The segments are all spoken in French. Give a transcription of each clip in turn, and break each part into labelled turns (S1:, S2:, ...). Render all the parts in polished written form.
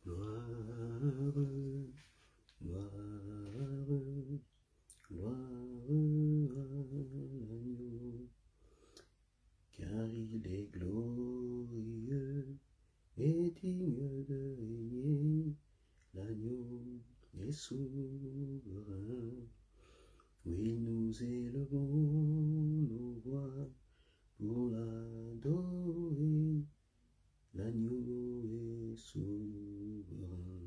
S1: Gloire, gloire, gloire à l'agneau, car il est glorieux et digne de régner. L'agneau est souverain. Oui, nous élevons nos voix pour l'adorer. L'agneau est souverain.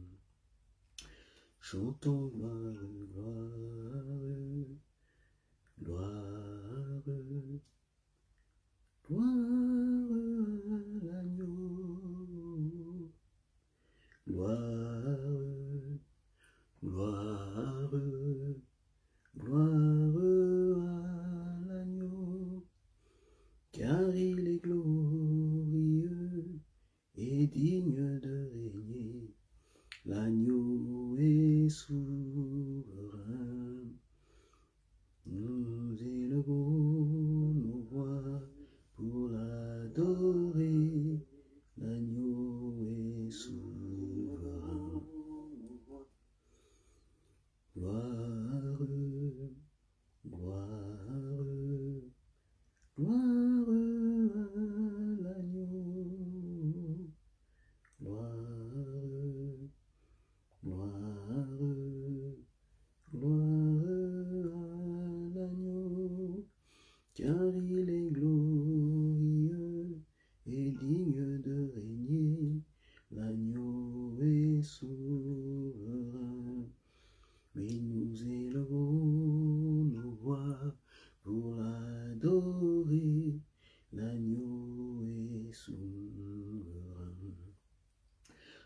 S1: Chantons gloire, gloire, gloire, gloire à l'agneau. Gloire, gloire, gloire à l'agneau, car il est glorieux et digne de régner. L'agneau est souverain. Nous élevons nos voix pour l'adorer. L'agneau est souverain. Gloire, gloire, gloire à l'agneau. Gloire, gloire, gloire à l'agneau, car il est glorieux et digne de régner. L'agneau est souverain. Oui, nous élevons nos voix pour l'adorer. L'agneau est souverain.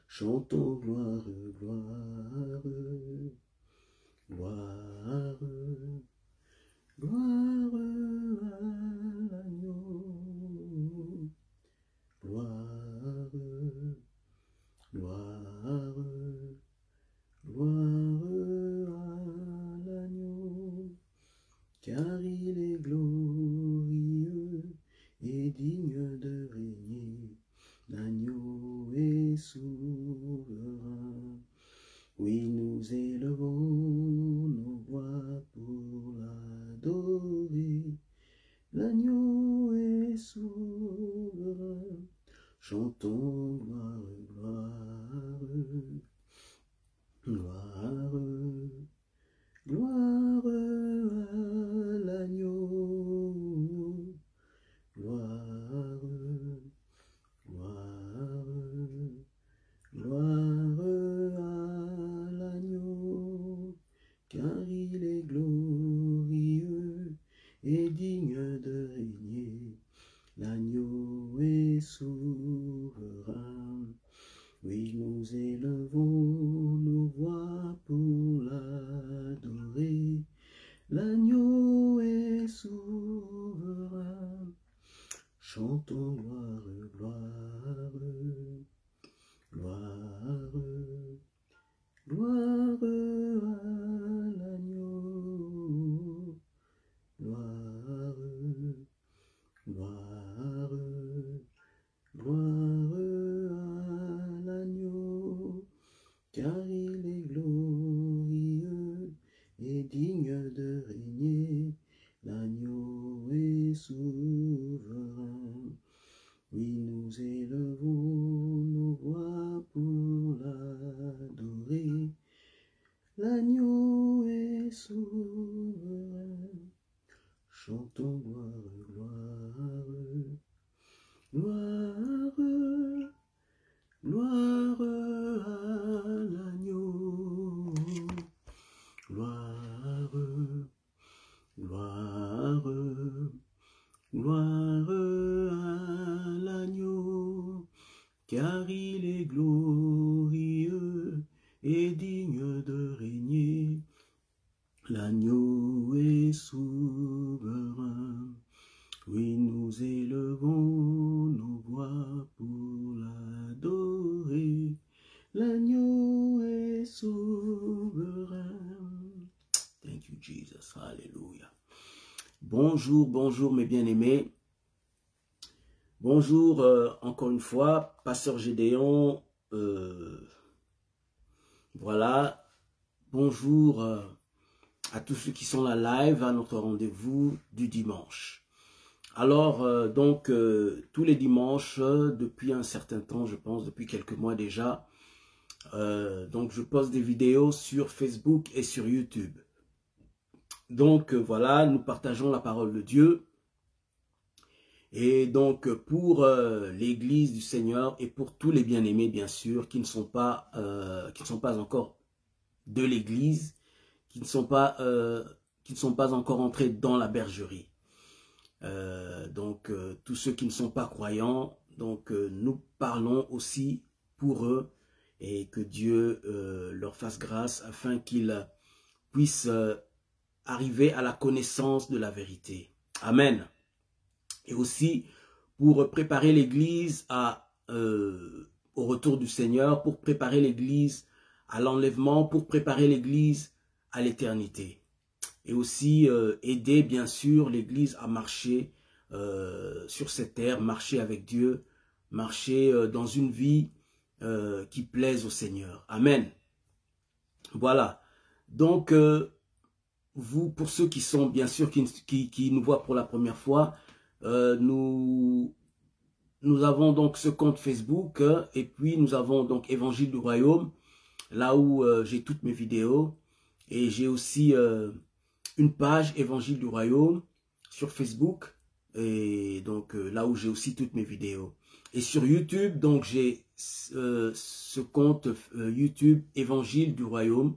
S1: Chantons gloire, gloire, gloire, gloire à l'agneau. Gloire, gloire, gloire à l'agneau, car il est glorieux et digne de régner. L'agneau est souverain. Oui, nous élevons nos voix pour l'adorer. L'agneau est souverain. Chantons gloire, gloire, gloire, gloire à l'agneau. Gloire, gloire, gloire à l'agneau, car il est glorieux et digne de régner. L'agneau est souverain. Oui, nous élevons nos voix pour l'adorer. L'agneau est souverain. Chantons gloire, gloire, gloire, gloire à l'agneau. Gloire, gloire, gloire à l'agneau, car il est glorieux et digne de régner. L'agneau est souverain. Oui, nous élevons nos voix pour l'adorer. L'agneau est souverain. Chantons gloire, gloire, gloire, gloire à l'agneau. Gloire, gloire, gloire à l'agneau, car il est glorieux et digne de régner. L'agneau est souverain. Oui, nous élevons nos voix pour l'adorer. L'agneau est souverain. Thank you, Jesus. Hallelujah. Bonjour, bonjour mes bien-aimés. Bonjour encore une fois, Pasteur Gédéon. Voilà. Bonjour à tous ceux qui sont là live à notre rendez-vous du dimanche. Alors, tous les dimanches, depuis un certain temps, je pense, depuis quelques mois déjà, donc je poste des vidéos sur Facebook et sur YouTube. Donc voilà, nous partageons la parole de Dieu. Et donc pour l'Église du Seigneur et pour tous les bien-aimés, bien sûr, qui ne sont pas encore de l'Église, qui ne sont pas encore entrés dans la bergerie. Tous ceux qui ne sont pas croyants, nous parlons aussi pour eux et que Dieu leur fasse grâce afin qu'ils puissent arriver à la connaissance de la vérité. Amen. Et aussi pour préparer l'Église au retour du Seigneur, pour préparer l'Église à l'enlèvement, pour préparer l'Église à l'éternité. Et aussi aider bien sûr l'Église à marcher sur cette terre, marcher avec Dieu, marcher dans une vie qui plaise au Seigneur. Amen. Voilà. Donc, vous, pour ceux qui sont bien sûr, qui nous voient pour la première fois, nous avons donc ce compte Facebook et puis nous avons donc Évangile du Royaume, là où j'ai toutes mes vidéos, et j'ai aussi une page Évangile du Royaume sur Facebook, et donc là où j'ai aussi toutes mes vidéos. Et sur YouTube, donc j'ai ce compte YouTube Évangile du Royaume.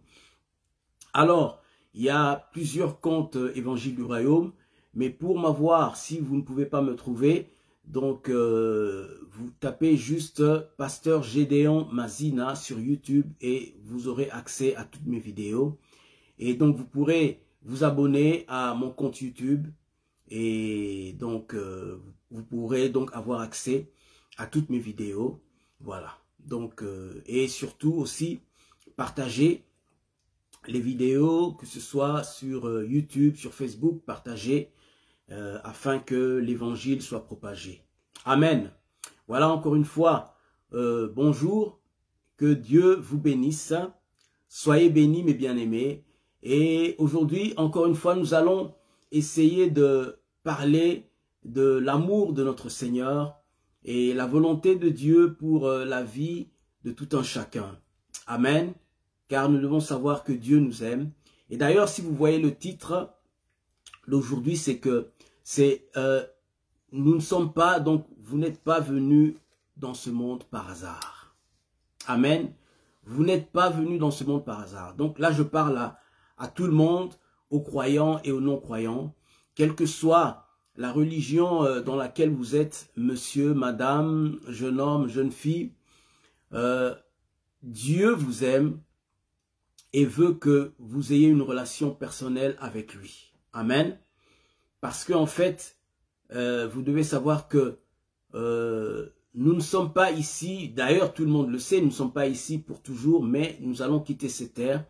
S1: Alors, il y a plusieurs comptes Évangile du Royaume, mais pour m'avoir, si vous ne pouvez pas me trouver, donc vous tapez juste Pasteur Gédéon Mazina sur YouTube et vous aurez accès à toutes mes vidéos. Et donc vous pourrez vous abonner à mon compte YouTube et donc vous pourrez donc avoir accès à toutes mes vidéos. Voilà. Donc et surtout aussi partager les vidéos, que ce soit sur YouTube, sur Facebook, partagez afin que l'évangile soit propagé. Amen. Voilà encore une fois, bonjour, que Dieu vous bénisse, soyez bénis mes bien-aimés. Et aujourd'hui, encore une fois, nous allons essayer de parler de l'amour de notre Seigneur et la volonté de Dieu pour la vie de tout un chacun. Amen. Car nous devons savoir que Dieu nous aime. Et d'ailleurs, si vous voyez le titre d'aujourd'hui, c'est que nous ne sommes pas, donc vous n'êtes pas venus dans ce monde par hasard. Amen. Vous n'êtes pas venus dans ce monde par hasard. Donc là, je parle à tout le monde, aux croyants et aux non-croyants, quelle que soit la religion dans laquelle vous êtes, monsieur, madame, jeune homme, jeune fille, Dieu vous aime et veut que vous ayez une relation personnelle avec lui. Amen. Parce qu'en fait, vous devez savoir que nous ne sommes pas ici, d'ailleurs tout le monde le sait, nous ne sommes pas ici pour toujours, mais nous allons quitter cette terre.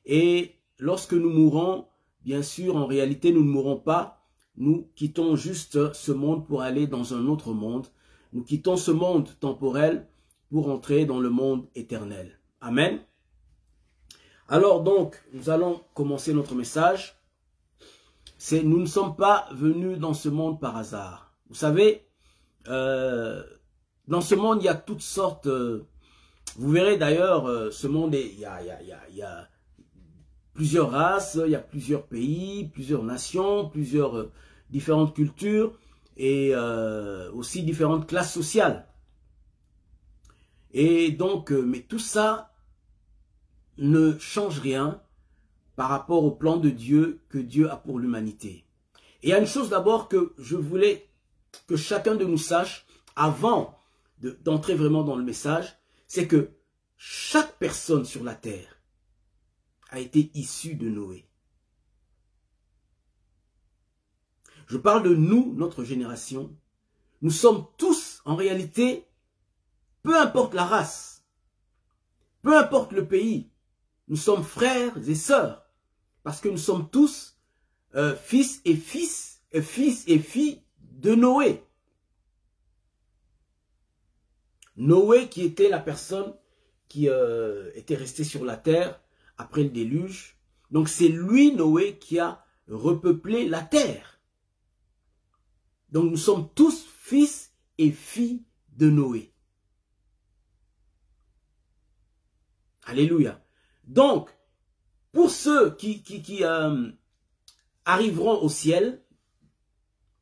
S1: Et lorsque nous mourrons, bien sûr, en réalité, nous ne mourrons pas. Nous quittons juste ce monde pour aller dans un autre monde. Nous quittons ce monde temporel pour entrer dans le monde éternel. Amen. Alors donc, nous allons commencer notre message. C'est nous ne sommes pas venus dans ce monde par hasard. Vous savez, dans ce monde, il y a toutes sortes... vous verrez d'ailleurs, ce monde, il y a plusieurs races, il y a plusieurs pays, plusieurs nations, plusieurs différentes cultures et aussi différentes classes sociales. Et donc, mais tout ça ne change rien par rapport au plan de Dieu que Dieu a pour l'humanité. Et il y a une chose d'abord que je voulais que chacun de nous sache avant d'entrer vraiment dans le message, c'est que chaque personne sur la terre a été issue de Noé. Je parle de nous, notre génération. Nous sommes tous, en réalité, peu importe la race, peu importe le pays, nous sommes frères et sœurs. Parce que nous sommes tous fils et filles de Noé. Noé qui était la personne qui était restée sur la terre après le déluge. Donc c'est lui, Noé, qui a repeuplé la terre. Donc nous sommes tous fils et filles de Noé. Alléluia. Donc, pour ceux qui arriveront au ciel,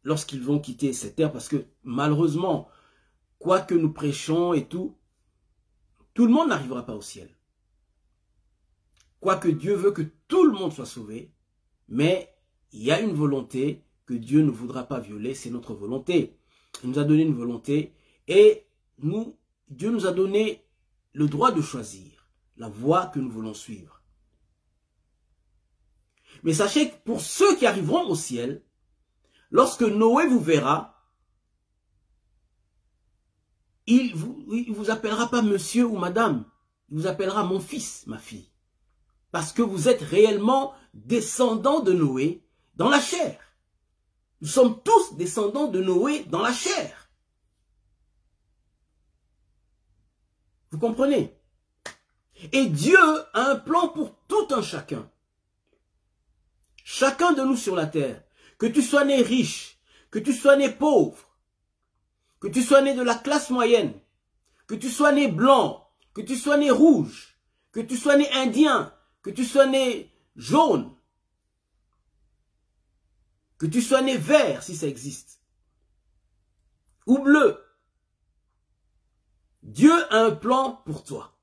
S1: lorsqu'ils vont quitter cette terre, parce que malheureusement, quoi que nous prêchons et tout le monde n'arrivera pas au ciel. Quoique Dieu veut que tout le monde soit sauvé, mais il y a une volonté que Dieu ne voudra pas violer, c'est notre volonté. Il nous a donné une volonté et Dieu nous a donné le droit de choisir la voie que nous voulons suivre. Mais sachez que pour ceux qui arriveront au ciel, lorsque Noé vous verra, il vous appellera pas monsieur ou madame, il vous appellera mon fils, ma fille. Parce que vous êtes réellement descendants de Noé dans la chair. Nous sommes tous descendants de Noé dans la chair. Vous comprenez? Et Dieu a un plan pour tout un chacun. Chacun de nous sur la terre. Que tu sois né riche, que tu sois né pauvre, que tu sois né de la classe moyenne, que tu sois né blanc, que tu sois né rouge, que tu sois né indien, que tu sois né jaune, que tu sois né vert si ça existe, ou bleu. Dieu a un plan pour toi.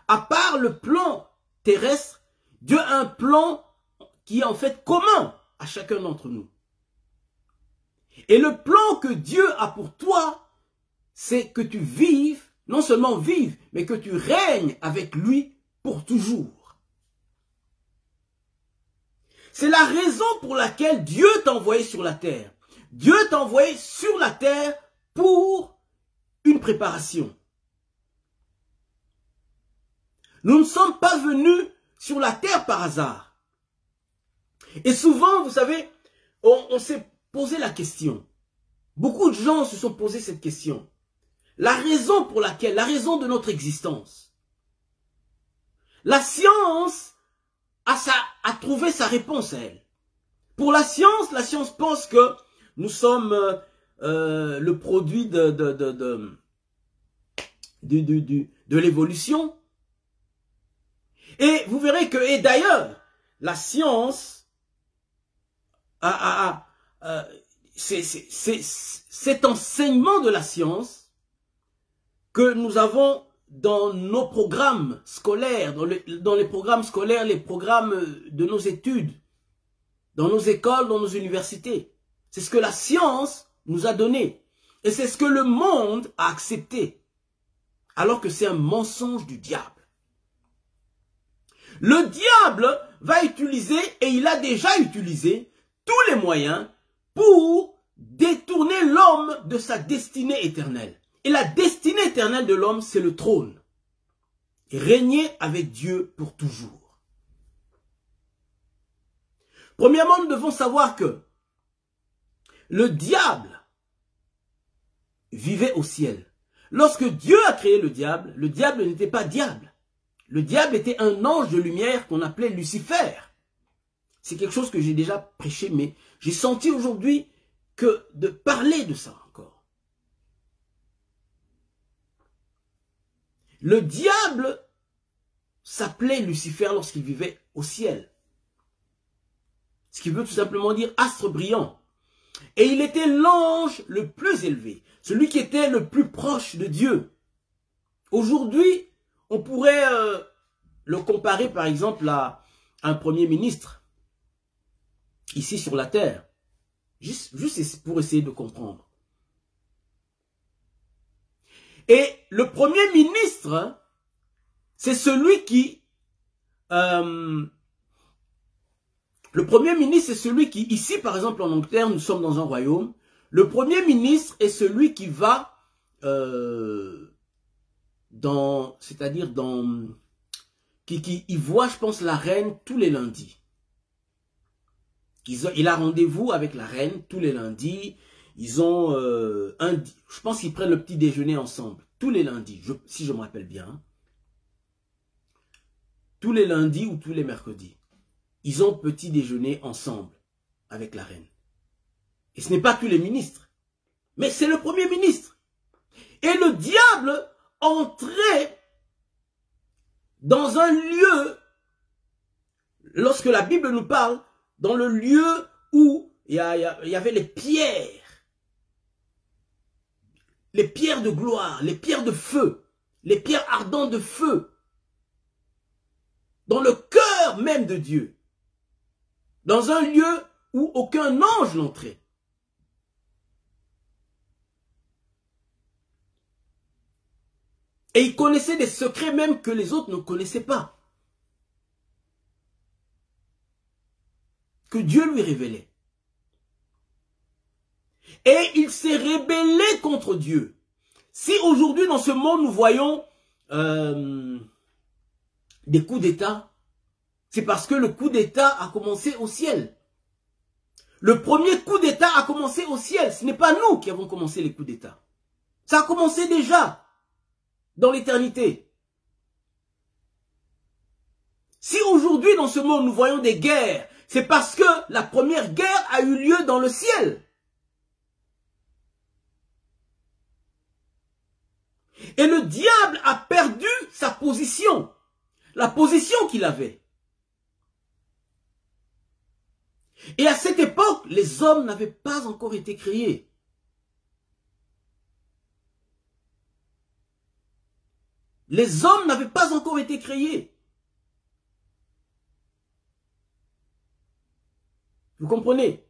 S1: À part le plan terrestre, Dieu a un plan qui est en fait commun à chacun d'entre nous. Et le plan que Dieu a pour toi, c'est que tu vives, non seulement vives, mais que tu règnes avec lui pour toujours. C'est la raison pour laquelle Dieu t'a envoyé sur la terre. Dieu t'a envoyé sur la terre pour une préparation. Nous ne sommes pas venus sur la terre par hasard. Et souvent, vous savez, on s'est posé la question. Beaucoup de gens se sont posé cette question. La raison pour laquelle, la raison de notre existence. La science a trouvé sa réponse à elle. Pour la science pense que nous sommes le produit de l'évolution. Et vous verrez que, et d'ailleurs, la science cet enseignement de la science que nous avons dans nos programmes scolaires, dans les programmes scolaires, les programmes de nos études, dans nos écoles, dans nos universités. C'est ce que la science nous a donné. Et c'est ce que le monde a accepté. Alors que c'est un mensonge du diable. Le diable va utiliser, et il a déjà utilisé, tous les moyens pour détourner l'homme de sa destinée éternelle. Et la destinée éternelle de l'homme, c'est le trône. Régner avec Dieu pour toujours. Premièrement, nous devons savoir que le diable vivait au ciel. Lorsque Dieu a créé le diable n'était pas diable. Le diable était un ange de lumière qu'on appelait Lucifer. C'est quelque chose que j'ai déjà prêché, mais j'ai senti aujourd'hui que de parler de ça encore. Le diable s'appelait Lucifer lorsqu'il vivait au ciel. Ce qui veut tout simplement dire astre brillant. Et il était l'ange le plus élevé, celui qui était le plus proche de Dieu. Aujourd'hui, on pourrait le comparer par exemple à un premier ministre, ici sur la terre. Juste pour essayer de comprendre. Et le premier ministre, c'est celui qui... le premier ministre, c'est celui qui, ici par exemple en Angleterre, nous sommes dans un royaume. Le premier ministre est celui qui va c'est-à-dire il voit, je pense, la reine tous les lundis. Il a rendez-vous avec la reine tous les lundis. ils ont je pense qu'ils prennent le petit déjeuner ensemble, tous les lundis, si je me rappelle bien. Tous les lundis ou tous les mercredis. Ils ont petit déjeuner ensemble avec la reine. Et ce n'est pas tous les ministres, mais c'est le premier ministre. Et le diable entrait dans un lieu, lorsque la Bible nous parle, dans le lieu où il y avait les pierres de gloire, les pierres de feu, les pierres ardentes de feu, dans le cœur même de Dieu, dans un lieu où aucun ange n'entrait. Et il connaissait des secrets même que les autres ne connaissaient pas, que Dieu lui révélait. Et il s'est rébellé contre Dieu. Si aujourd'hui dans ce monde nous voyons des coups d'État, c'est parce que le coup d'État a commencé au ciel. Le premier coup d'État a commencé au ciel. Ce n'est pas nous qui avons commencé les coups d'État. Ça a commencé déjà dans l'éternité. Si aujourd'hui dans ce monde nous voyons des guerres, c'est parce que la première guerre a eu lieu dans le ciel. Et le diable a perdu sa position, la position qu'il avait. Et à cette époque, les hommes n'avaient pas encore été créés. Les hommes n'avaient pas encore été créés. Vous comprenez?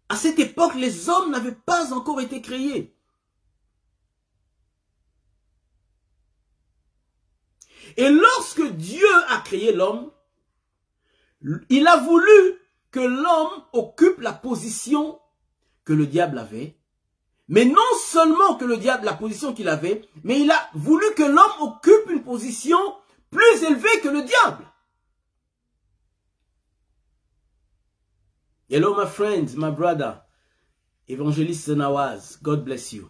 S1: À cette époque, les hommes n'avaient pas encore été créés. Et lorsque Dieu a créé l'homme, il a voulu que l'homme occupe la position que le diable avait. Mais non seulement que le diable, la position qu'il avait, mais il a voulu que l'homme occupe une position plus élevée que le diable. Hello my friends, my brother, Evangelist Nawaz, God bless you.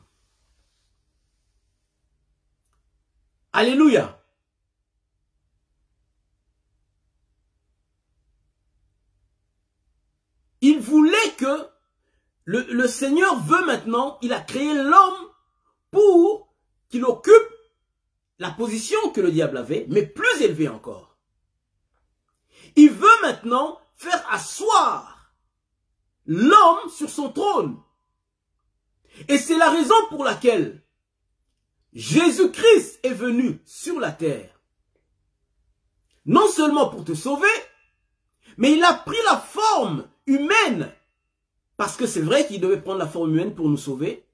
S1: Alléluia. Il voulait que le Seigneur veut maintenant, il a créé l'homme pour qu'il occupe la position que le diable avait, mais plus élevée encore. Il veut maintenant faire asseoir l'homme sur son trône. Et c'est la raison pour laquelle Jésus-Christ est venu sur la terre. Non seulement pour te sauver, mais il a pris la forme humaine. Parce que c'est vrai qu'il devait prendre la forme humaine pour nous sauver.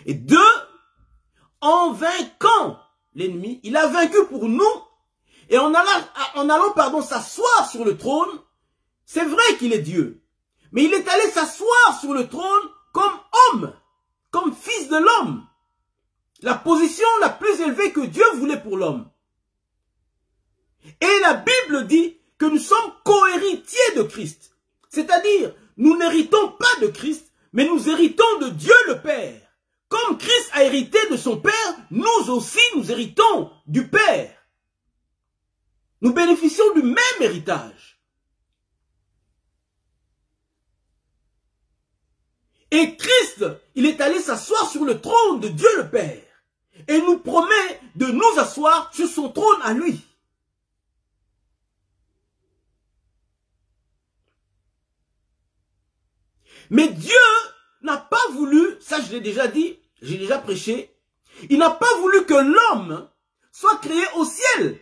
S1: Et deux, en vainquant l'ennemi, il a vaincu pour nous. Et en allant s'asseoir sur le trône, c'est vrai qu'il est Dieu. Mais il est allé s'asseoir sur le trône comme homme, comme fils de l'homme. La position la plus élevée que Dieu voulait pour l'homme. Et la Bible dit que nous sommes co-héritiers de Christ. C'est-à-dire, nous n'héritons pas de Christ, mais nous héritons de Dieu le Père. Comme Christ a hérité de son Père, nous aussi nous héritons du Père. Nous bénéficions du même héritage. Et Christ, il est allé s'asseoir sur le trône de Dieu le Père. Et nous promet de nous asseoir sur son trône à lui. Mais Dieu n'a pas voulu, ça je l'ai déjà dit, j'ai déjà prêché, il n'a pas voulu que l'homme soit créé au ciel.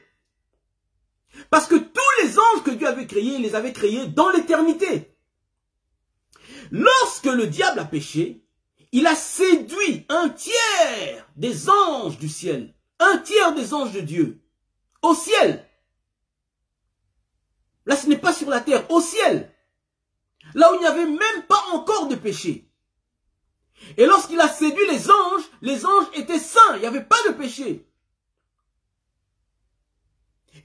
S1: Parce que tous les anges que Dieu avait créés, il les avait créés dans l'éternité. Lorsque le diable a péché, il a séduit un tiers des anges du ciel, un tiers des anges de Dieu, au ciel. Là, ce n'est pas sur la terre, au ciel. Là où il n'y avait même pas encore de péché. Et lorsqu'il a séduit les anges étaient saints, il n'y avait pas de péché.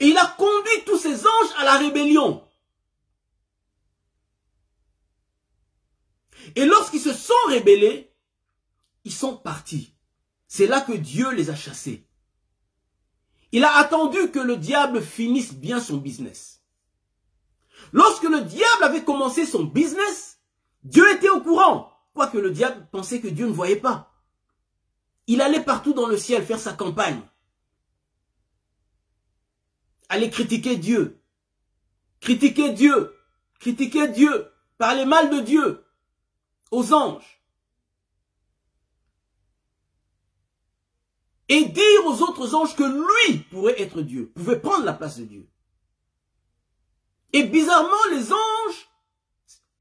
S1: Et il a conduit tous ces anges à la rébellion. Et lorsqu'ils se sont rebellés, ils sont partis. C'est là que Dieu les a chassés. Il a attendu que le diable finisse bien son business. Lorsque le diable avait commencé son business, Dieu était au courant. Quoique le diable pensait que Dieu ne voyait pas. Il allait partout dans le ciel faire sa campagne. Aller critiquer Dieu. Critiquer Dieu. Critiquer Dieu. Parler mal de Dieu. Aux anges. Et dire aux autres anges que lui pourrait être Dieu. Pouvait prendre la place de Dieu. Et bizarrement, les anges,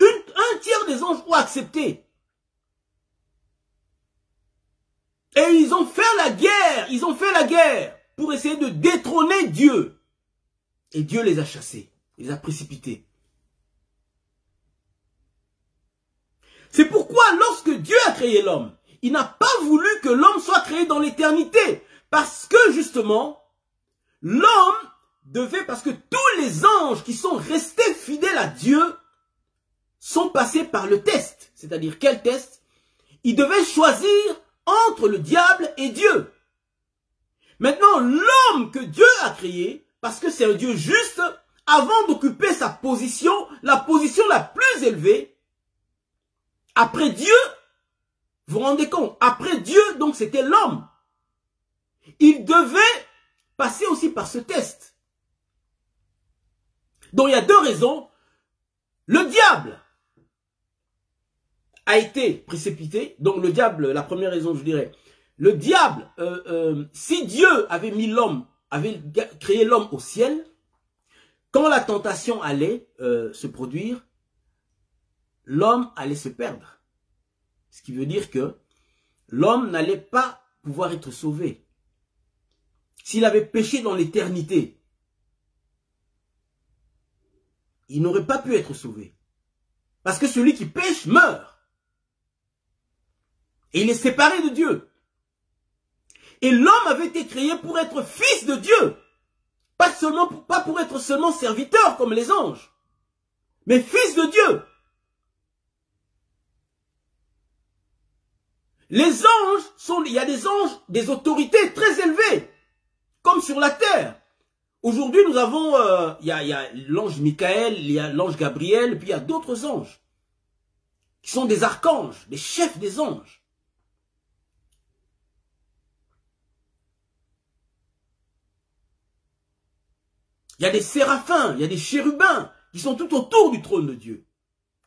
S1: un tiers des anges ont accepté. Et ils ont fait la guerre pour essayer de détrôner Dieu. Et Dieu les a chassés, les a précipités. C'est pourquoi lorsque Dieu a créé l'homme, il n'a pas voulu que l'homme soit créé dans l'éternité. Parce que justement, l'homme devait, parce que tous les anges qui sont restés fidèles à Dieu sont passés par le test. C'est-à-dire quel test? Ils devaient choisir entre le diable et Dieu. Maintenant, l'homme que Dieu a créé, parce que c'est un Dieu juste, avant d'occuper sa position, la position la plus élevée, après Dieu, vous vous rendez compte, après Dieu, donc c'était l'homme. Il devait passer aussi par ce test. Donc il y a deux raisons. Le diable a été précipité. Donc le diable, la première raison, je dirais, le diable, si Dieu avait mis l'homme, avait créé l'homme au ciel, quand la tentation allait se produire, l'homme allait se perdre. Ce qui veut dire que l'homme n'allait pas pouvoir être sauvé. S'il avait péché dans l'éternité, il n'aurait pas pu être sauvé. Parce que celui qui pêche meurt. Et il est séparé de Dieu. Et l'homme avait été créé pour être fils de Dieu. Pas pour être seulement serviteur comme les anges. Mais fils de Dieu. Les anges, il y a des anges, des autorités très élevées. Comme sur la terre. Aujourd'hui, nous avons, il y a l'ange Michael, il y a l'ange Gabriel, puis il y a d'autres anges. Qui sont des archanges, des chefs des anges. Il y a des séraphins, il y a des chérubins qui sont tout autour du trône de Dieu.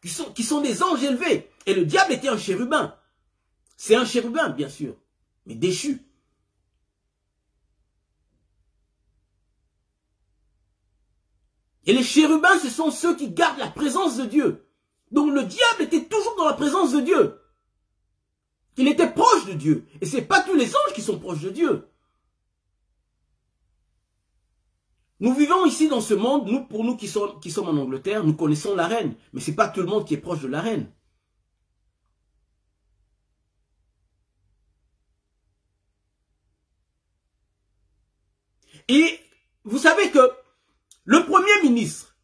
S1: Qui sont des anges élevés. Et le diable était un chérubin. C'est un chérubin, bien sûr, mais déchu. Et les chérubins, ce sont ceux qui gardent la présence de Dieu. Donc le diable était toujours dans la présence de Dieu. Il était proche de Dieu. Et ce n'est pas tous les anges qui sont proches de Dieu. Nous vivons ici dans ce monde, pour nous qui sommes en Angleterre, nous connaissons la reine. Mais ce n'est pas tout le monde qui est proche de la reine. Et vous savez que le Premier ministre,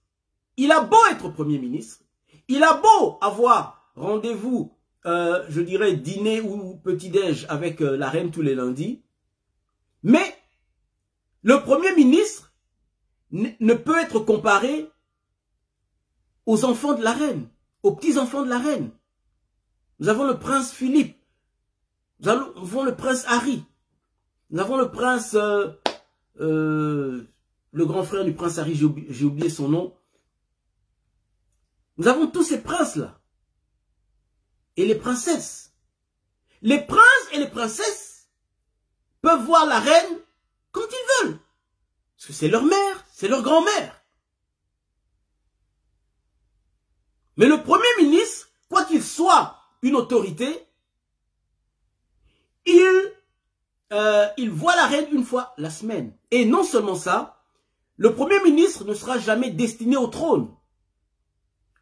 S1: il a beau être Premier ministre, il a beau avoir rendez-vous, je dirais dîner ou petit-déj avec la reine tous les lundis, mais le Premier ministre ne peut être comparé aux enfants de la reine, aux petits-enfants de la reine. Nous avons le prince Philippe, nous avons le prince Harry, nous avons le prince, le grand frère du prince Harry, j'ai oublié son nom. Nous avons tous ces princes-là. Et les princesses. Les princes et les princesses peuvent voir la reine quand ils veulent. Parce que c'est leur mère, c'est leur grand-mère. Mais le Premier ministre, quoi qu'il soit une autorité, il voit la reine une fois la semaine. Et non seulement ça, le Premier ministre ne sera jamais destiné au trône.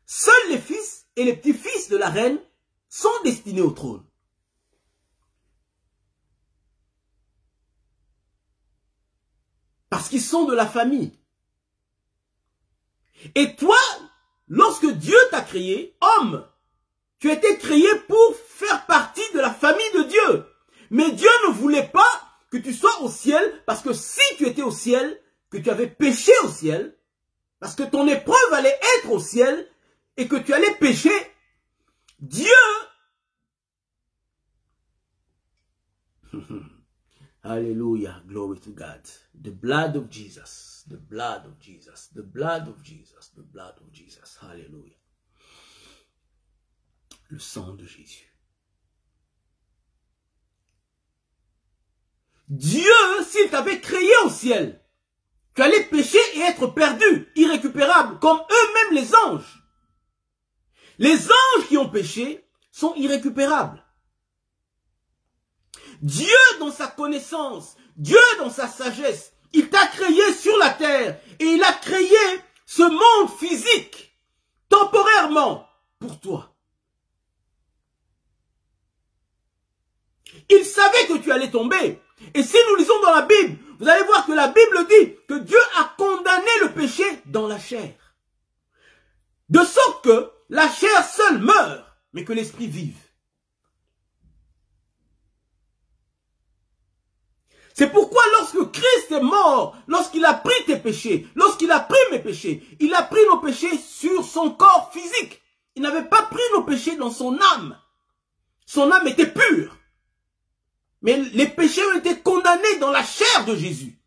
S1: Seuls les fils et les petits-fils de la reine sont destinés au trône. Parce qu'ils sont de la famille. Et toi, lorsque Dieu t'a créé, homme, Tu as été créé pour faire partie de la famille de Dieu. Mais Dieu ne voulait pas que tu sois au ciel, parce que si tu étais au ciel, que tu avais péché au ciel, parce que ton épreuve allait être au ciel, et que tu allais pécher, Dieu, Hallelujah, glory to God, the blood of Jesus, the blood of Jesus, the blood of Jesus, the blood of Jesus, Hallelujah. Le sang de Jésus. Dieu, s'il t'avait créé au ciel, tu allais pécher et être perdu, irrécupérable, comme eux-mêmes les anges. Les anges qui ont péché sont irrécupérables. Dieu, dans sa connaissance, Dieu, dans sa sagesse, il t'a créé sur la terre et il a créé ce monde physique, temporairement, pour toi. Il savait que tu allais tomber. Et si nous lisons dans la Bible, vous allez voir que la Bible dit que Dieu a condamné le péché dans la chair. De sorte que la chair seule meurt, mais que l'esprit vive. C'est pourquoi lorsque Christ est mort, lorsqu'il a pris tes péchés, lorsqu'il a pris mes péchés, il a pris nos péchés sur son corps physique. Il n'avait pas pris nos péchés dans son âme. Son âme était pure. Mais les péchés ont été condamnés dans la chair de Jésus.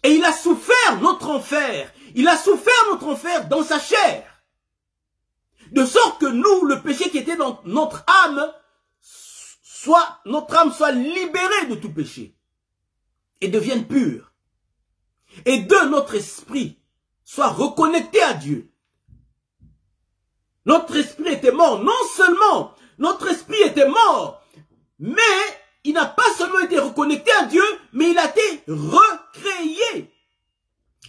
S1: Et il a souffert notre enfer. Il a souffert notre enfer dans sa chair. De sorte que nous, le péché qui était dans notre âme, notre âme soit libérée de tout péché. Et devienne pure. Et notre esprit soit reconnecté à Dieu. Notre esprit était mort. Non seulement notre esprit était mort, mais il n'a pas seulement été reconnecté à Dieu, mais il a été recréé.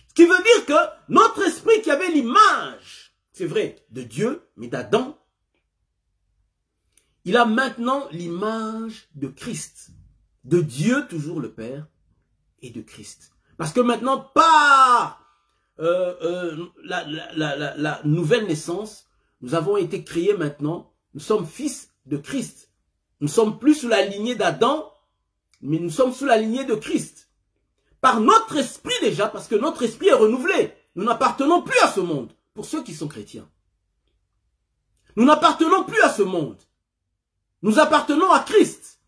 S1: Ce qui veut dire que notre esprit qui avait l'image, c'est vrai, de Dieu, mais d'Adam, il a maintenant l'image de Christ, de Dieu toujours le Père et de Christ. Parce que maintenant, par la nouvelle naissance, nous avons été créés maintenant. Nous sommes fils de Christ. Nous ne sommes plus sous la lignée d'Adam, mais nous sommes sous la lignée de Christ. Par notre esprit déjà, parce que notre esprit est renouvelé. Nous n'appartenons plus à ce monde, pour ceux qui sont chrétiens. Nous n'appartenons plus à ce monde. Nous appartenons à Christ.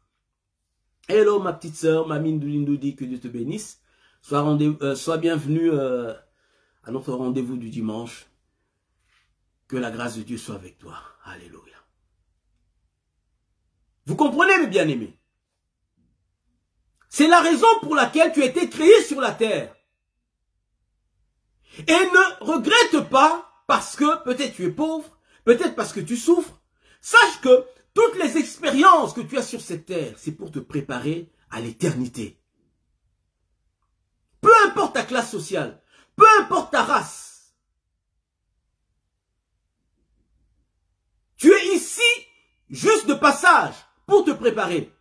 S1: Hello ma petite sœur, Mamine Doulindoudi, que Dieu te bénisse. Sois bienvenue à notre rendez-vous du dimanche. Que la grâce de Dieu soit avec toi. Alléluia. Vous comprenez, mes bien-aimés? C'est la raison pour laquelle tu as été créé sur la terre. Et ne regrette pas parce que peut-être tu es pauvre, peut-être parce que tu souffres. Sache que toutes les expériences que tu as sur cette terre, c'est pour te préparer à l'éternité. Peu importe ta classe sociale, peu importe ta race. Tu es ici juste de passage pour te préparer.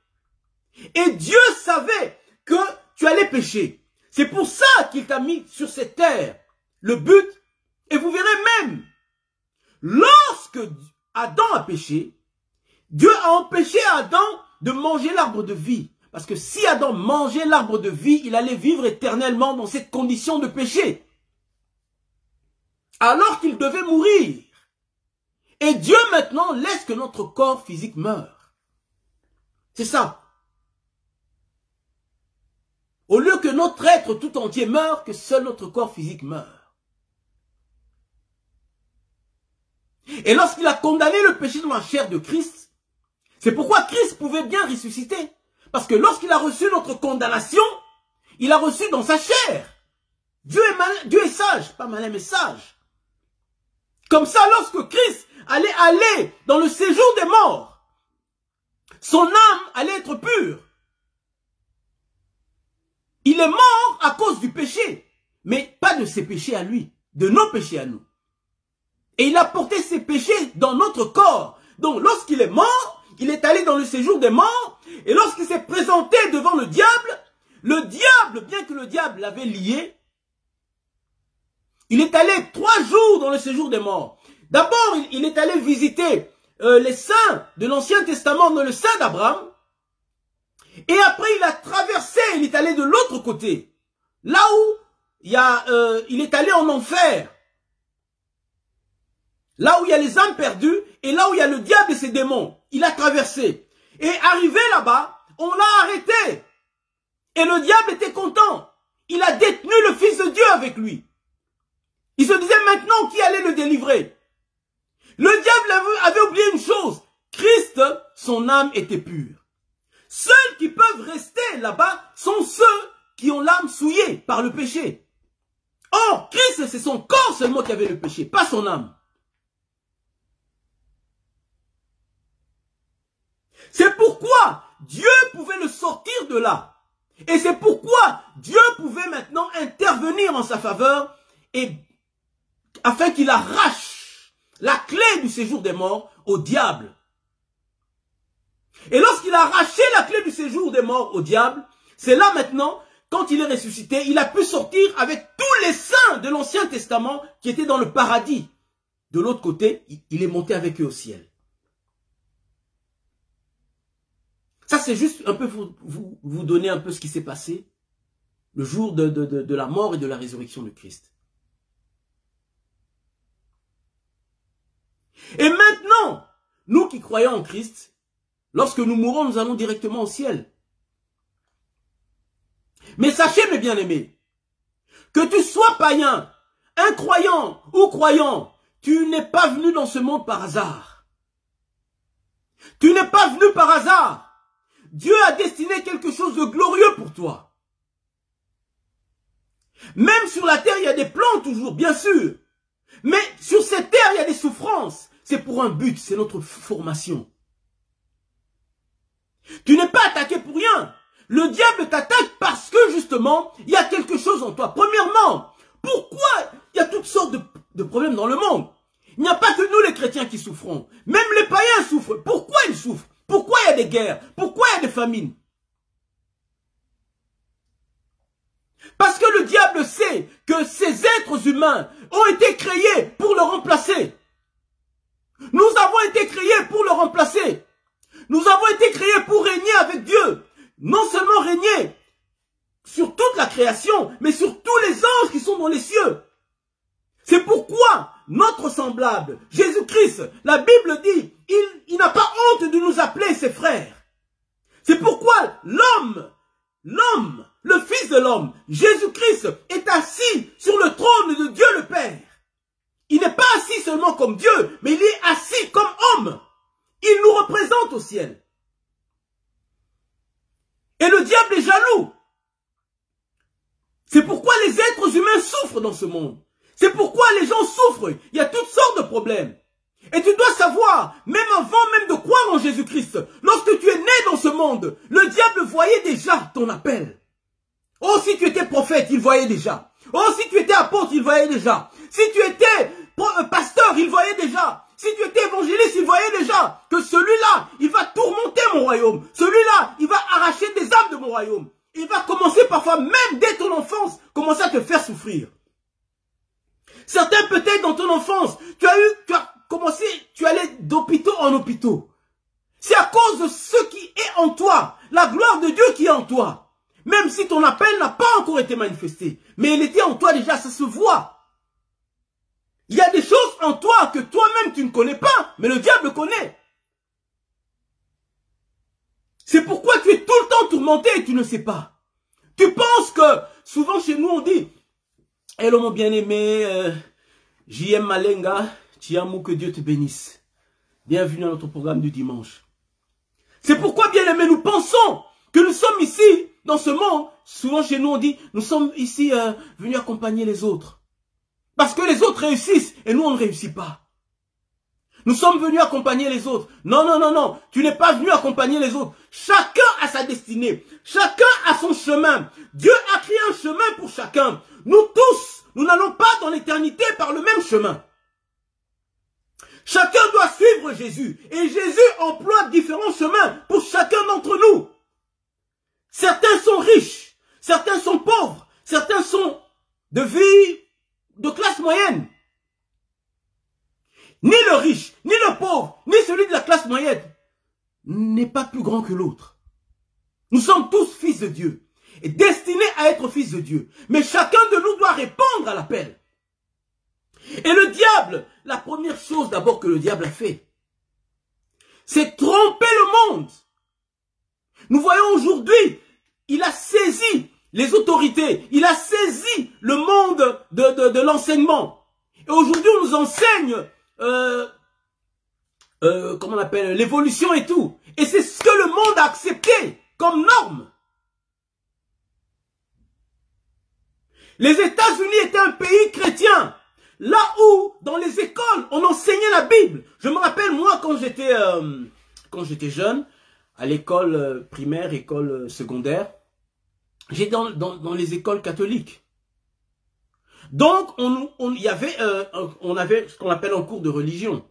S1: Et Dieu savait que tu allais pécher. C'est pour ça qu'il t'a mis sur cette terre. Le but, et vous verrez même, lorsque Adam a péché, Dieu a empêché Adam de manger l'arbre de vie. Parce que si Adam mangeait l'arbre de vie, il allait vivre éternellement dans cette condition de péché. Alors qu'il devait mourir. Et Dieu maintenant laisse que notre corps physique meure. C'est ça. Au lieu que notre être tout entier meure, que seul notre corps physique meure. Et lorsqu'il a condamné le péché dans la chair de Christ, c'est pourquoi Christ pouvait bien ressusciter. Parce que lorsqu'il a reçu notre condamnation, il a reçu dans sa chair. Dieu est sage, pas malin mais sage. Comme ça, lorsque Christ allait aller dans le séjour des morts, son âme allait être pure. Il est mort à cause du péché, mais pas de ses péchés à lui, de nos péchés à nous. Et il a porté ses péchés dans notre corps. Donc lorsqu'il est mort, il est allé dans le séjour des morts, et lorsqu'il s'est présenté devant le diable, bien que le diable l'avait lié, Il est allé 3 jours dans le séjour des morts. D'abord, il est allé visiter les saints de l'Ancien Testament, dans le sein d'Abraham. Et après, il a traversé, il est allé de l'autre côté. Là où il est allé en enfer. Là où il y a les âmes perdues et là où il y a le diable et ses démons. Il a traversé. Et arrivé là-bas, on l'a arrêté. Et le diable était content. Il a détenu le Fils de Dieu avec lui. Il se disait maintenant qui allait le délivrer. Le diable avait oublié une chose. Christ, son âme était pure. Ceux qui peuvent rester là-bas sont ceux qui ont l'âme souillée par le péché. Or, Christ, c'est son corps seulement qui avait le péché, pas son âme. C'est pourquoi Dieu pouvait le sortir de là. Et c'est pourquoi Dieu pouvait maintenant intervenir en sa faveur et afin qu'il arrache la clé du séjour des morts au diable. Et lorsqu'il a arraché la clé du séjour des morts au diable, c'est là maintenant, quand il est ressuscité, il a pu sortir avec tous les saints de l'Ancien Testament qui étaient dans le paradis. De l'autre côté, il est monté avec eux au ciel. Ça, c'est juste un peu pour vous donner un peu ce qui s'est passé le jour de la mort et de la résurrection de Christ. Et maintenant, nous qui croyons en Christ, lorsque nous mourrons, nous allons directement au ciel. Mais sachez, mes bien-aimés, que tu sois païen, incroyant ou croyant, tu n'es pas venu dans ce monde par hasard. Tu n'es pas venu par hasard. Dieu a destiné quelque chose de glorieux pour toi. Même sur la terre, il y a des plans toujours, bien sûr. Mais sur cette terre, il y a des souffrances. C'est pour un but, c'est notre formation. Tu n'es pas attaqué pour rien. Le diable t'attaque parce que justement, il y a quelque chose en toi. Premièrement, pourquoi il y a toutes sortes de problèmes dans le monde? Il n'y a pas que nous les chrétiens qui souffrons. Même les païens souffrent. Pourquoi ils souffrent? Pourquoi il y a des guerres? Pourquoi il y a des famines? Parce que le diable sait que ces êtres humains ont été créés pour le remplacer. Nous avons été créés pour le remplacer. Nous avons été créés pour régner avec Dieu. Non seulement régner sur toute la création, mais sur tous les anges qui sont dans les cieux. C'est pourquoi notre semblable, Jésus-Christ, la Bible dit, il n'a pas honte de nous appeler ses frères. C'est pourquoi l'homme, le Fils de l'homme, Jésus-Christ, est assis sur le trône de Dieu le Père. Il n'est pas assis seulement comme Dieu, mais il est assis comme homme. Il nous représente au ciel. Et le diable est jaloux. C'est pourquoi les êtres humains souffrent dans ce monde. C'est pourquoi les gens souffrent. Il y a toutes sortes de problèmes. Et tu dois savoir, même avant même de croire en Jésus-Christ, lorsque tu es né dans ce monde, le diable voyait déjà ton appel. Oh, si tu étais prophète, il voyait déjà. Oh, si tu étais apôtre, il voyait déjà. Si tu étais pasteur, il voyait déjà. Si tu étais évangéliste, il voyait déjà que celui-là, il va tourmenter mon royaume. Celui-là, il va arracher des âmes de mon royaume. Il va commencer parfois, même dès ton enfance, commencer à te faire souffrir. Certains peut-être dans ton enfance, tu as commencé, tu allais d'hôpitaux en hôpitaux. C'est à cause de ce qui est en toi, la gloire de Dieu qui est en toi. Même si ton appel n'a pas encore été manifesté, mais il était en toi déjà, ça se voit. Il y a des choses en toi que toi-même tu ne connais pas, mais le diable connaît. C'est pourquoi tu es tout le temps tourmenté et tu ne sais pas. Tu penses que, souvent chez nous on dit, hello mon bien-aimé, J.M. Malenga, Tiamou, que Dieu te bénisse. Bienvenue à notre programme du dimanche. C'est pourquoi, bien-aimé, nous pensons que nous sommes ici, dans ce monde. Souvent chez nous on dit, nous sommes ici venus accompagner les autres. Parce que les autres réussissent et nous on ne réussit pas. Nous sommes venus accompagner les autres. Non, non, non, non. Tu n'es pas venu accompagner les autres. Chacun a sa destinée. Chacun a son chemin. Dieu a créé un chemin pour chacun. Nous tous, nous n'allons pas dans l'éternité par le même chemin. Chacun doit suivre Jésus. Et Jésus emploie différents chemins pour chacun d'entre nous. Certains sont riches. Certains sont pauvres. Certains sont de vie de classe moyenne. Ni le riche, ni le pauvre, ni celui de la classe moyenne n'est pas plus grand que l'autre. Nous sommes tous fils de Dieu et destinés à être fils de Dieu. Mais chacun de nous doit répondre à l'appel. Et le diable, la première chose d'abord que le diable a fait, c'est tromper le monde. Nous voyons aujourd'hui, il a saisi les autorités, il a saisi le monde de l'enseignement. Et aujourd'hui, on nous enseigne, comment on appelle, l'évolution et tout. Et c'est ce que le monde a accepté comme norme. Les États-Unis étaient un pays chrétien. Là où, dans les écoles, on enseignait la Bible. Je me rappelle, moi, quand j'étais jeune, à l'école primaire, école secondaire, j'étais dans les écoles catholiques. Donc, on avait ce qu'on appelle un cours de religion.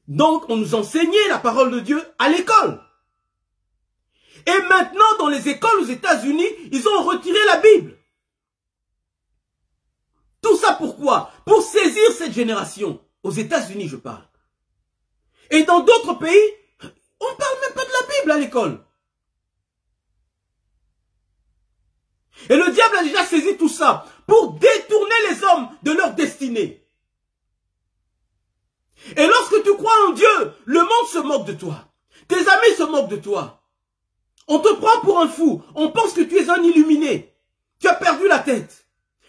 S1: Donc, on nous enseignait la parole de Dieu à l'école. Et maintenant, dans les écoles aux États-Unis, ils ont retiré la Bible. Tout ça pourquoi? Pour saisir cette génération. Aux États-Unis, je parle. Et dans d'autres pays, on ne parle même pas de la Bible à l'école. Et le diable a déjà saisi tout ça pour détourner les hommes de leur destinée. Et lorsque tu crois en Dieu, le monde se moque de toi. Tes amis se moquent de toi. On te prend pour un fou. On pense que tu es un illuminé. Tu as perdu la tête.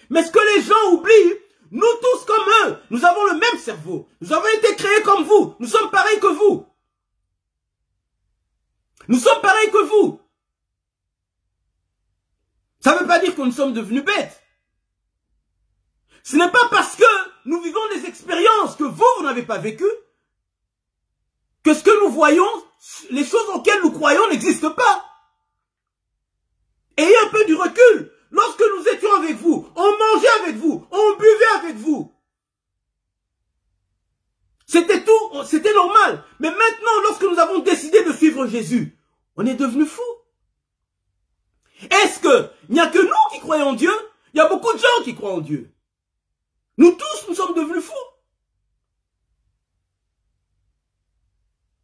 S1: Mais ce que les gens oublient, nous tous comme eux, nous avons le même cerveau. Nous avons été créés comme vous. Nous sommes pareils que vous. Nous sommes pareils que vous. Ça ne veut pas dire que nous sommes devenus bêtes. Ce n'est pas parce que nous vivons des expériences que vous n'avez pas vécues, que ce que nous voyons, les choses auxquelles nous croyons n'existent pas. Ayez un peu du recul. Lorsque nous étions avec vous, on mangeait avec vous, on buvait avec vous. C'était tout, c'était normal. Mais maintenant, lorsque nous avons décidé de suivre Jésus, on est devenus fous. Est-ce qu'il n'y a que nous qui croyons en Dieu? Il y a beaucoup de gens qui croient en Dieu. Nous tous, nous sommes devenus fous.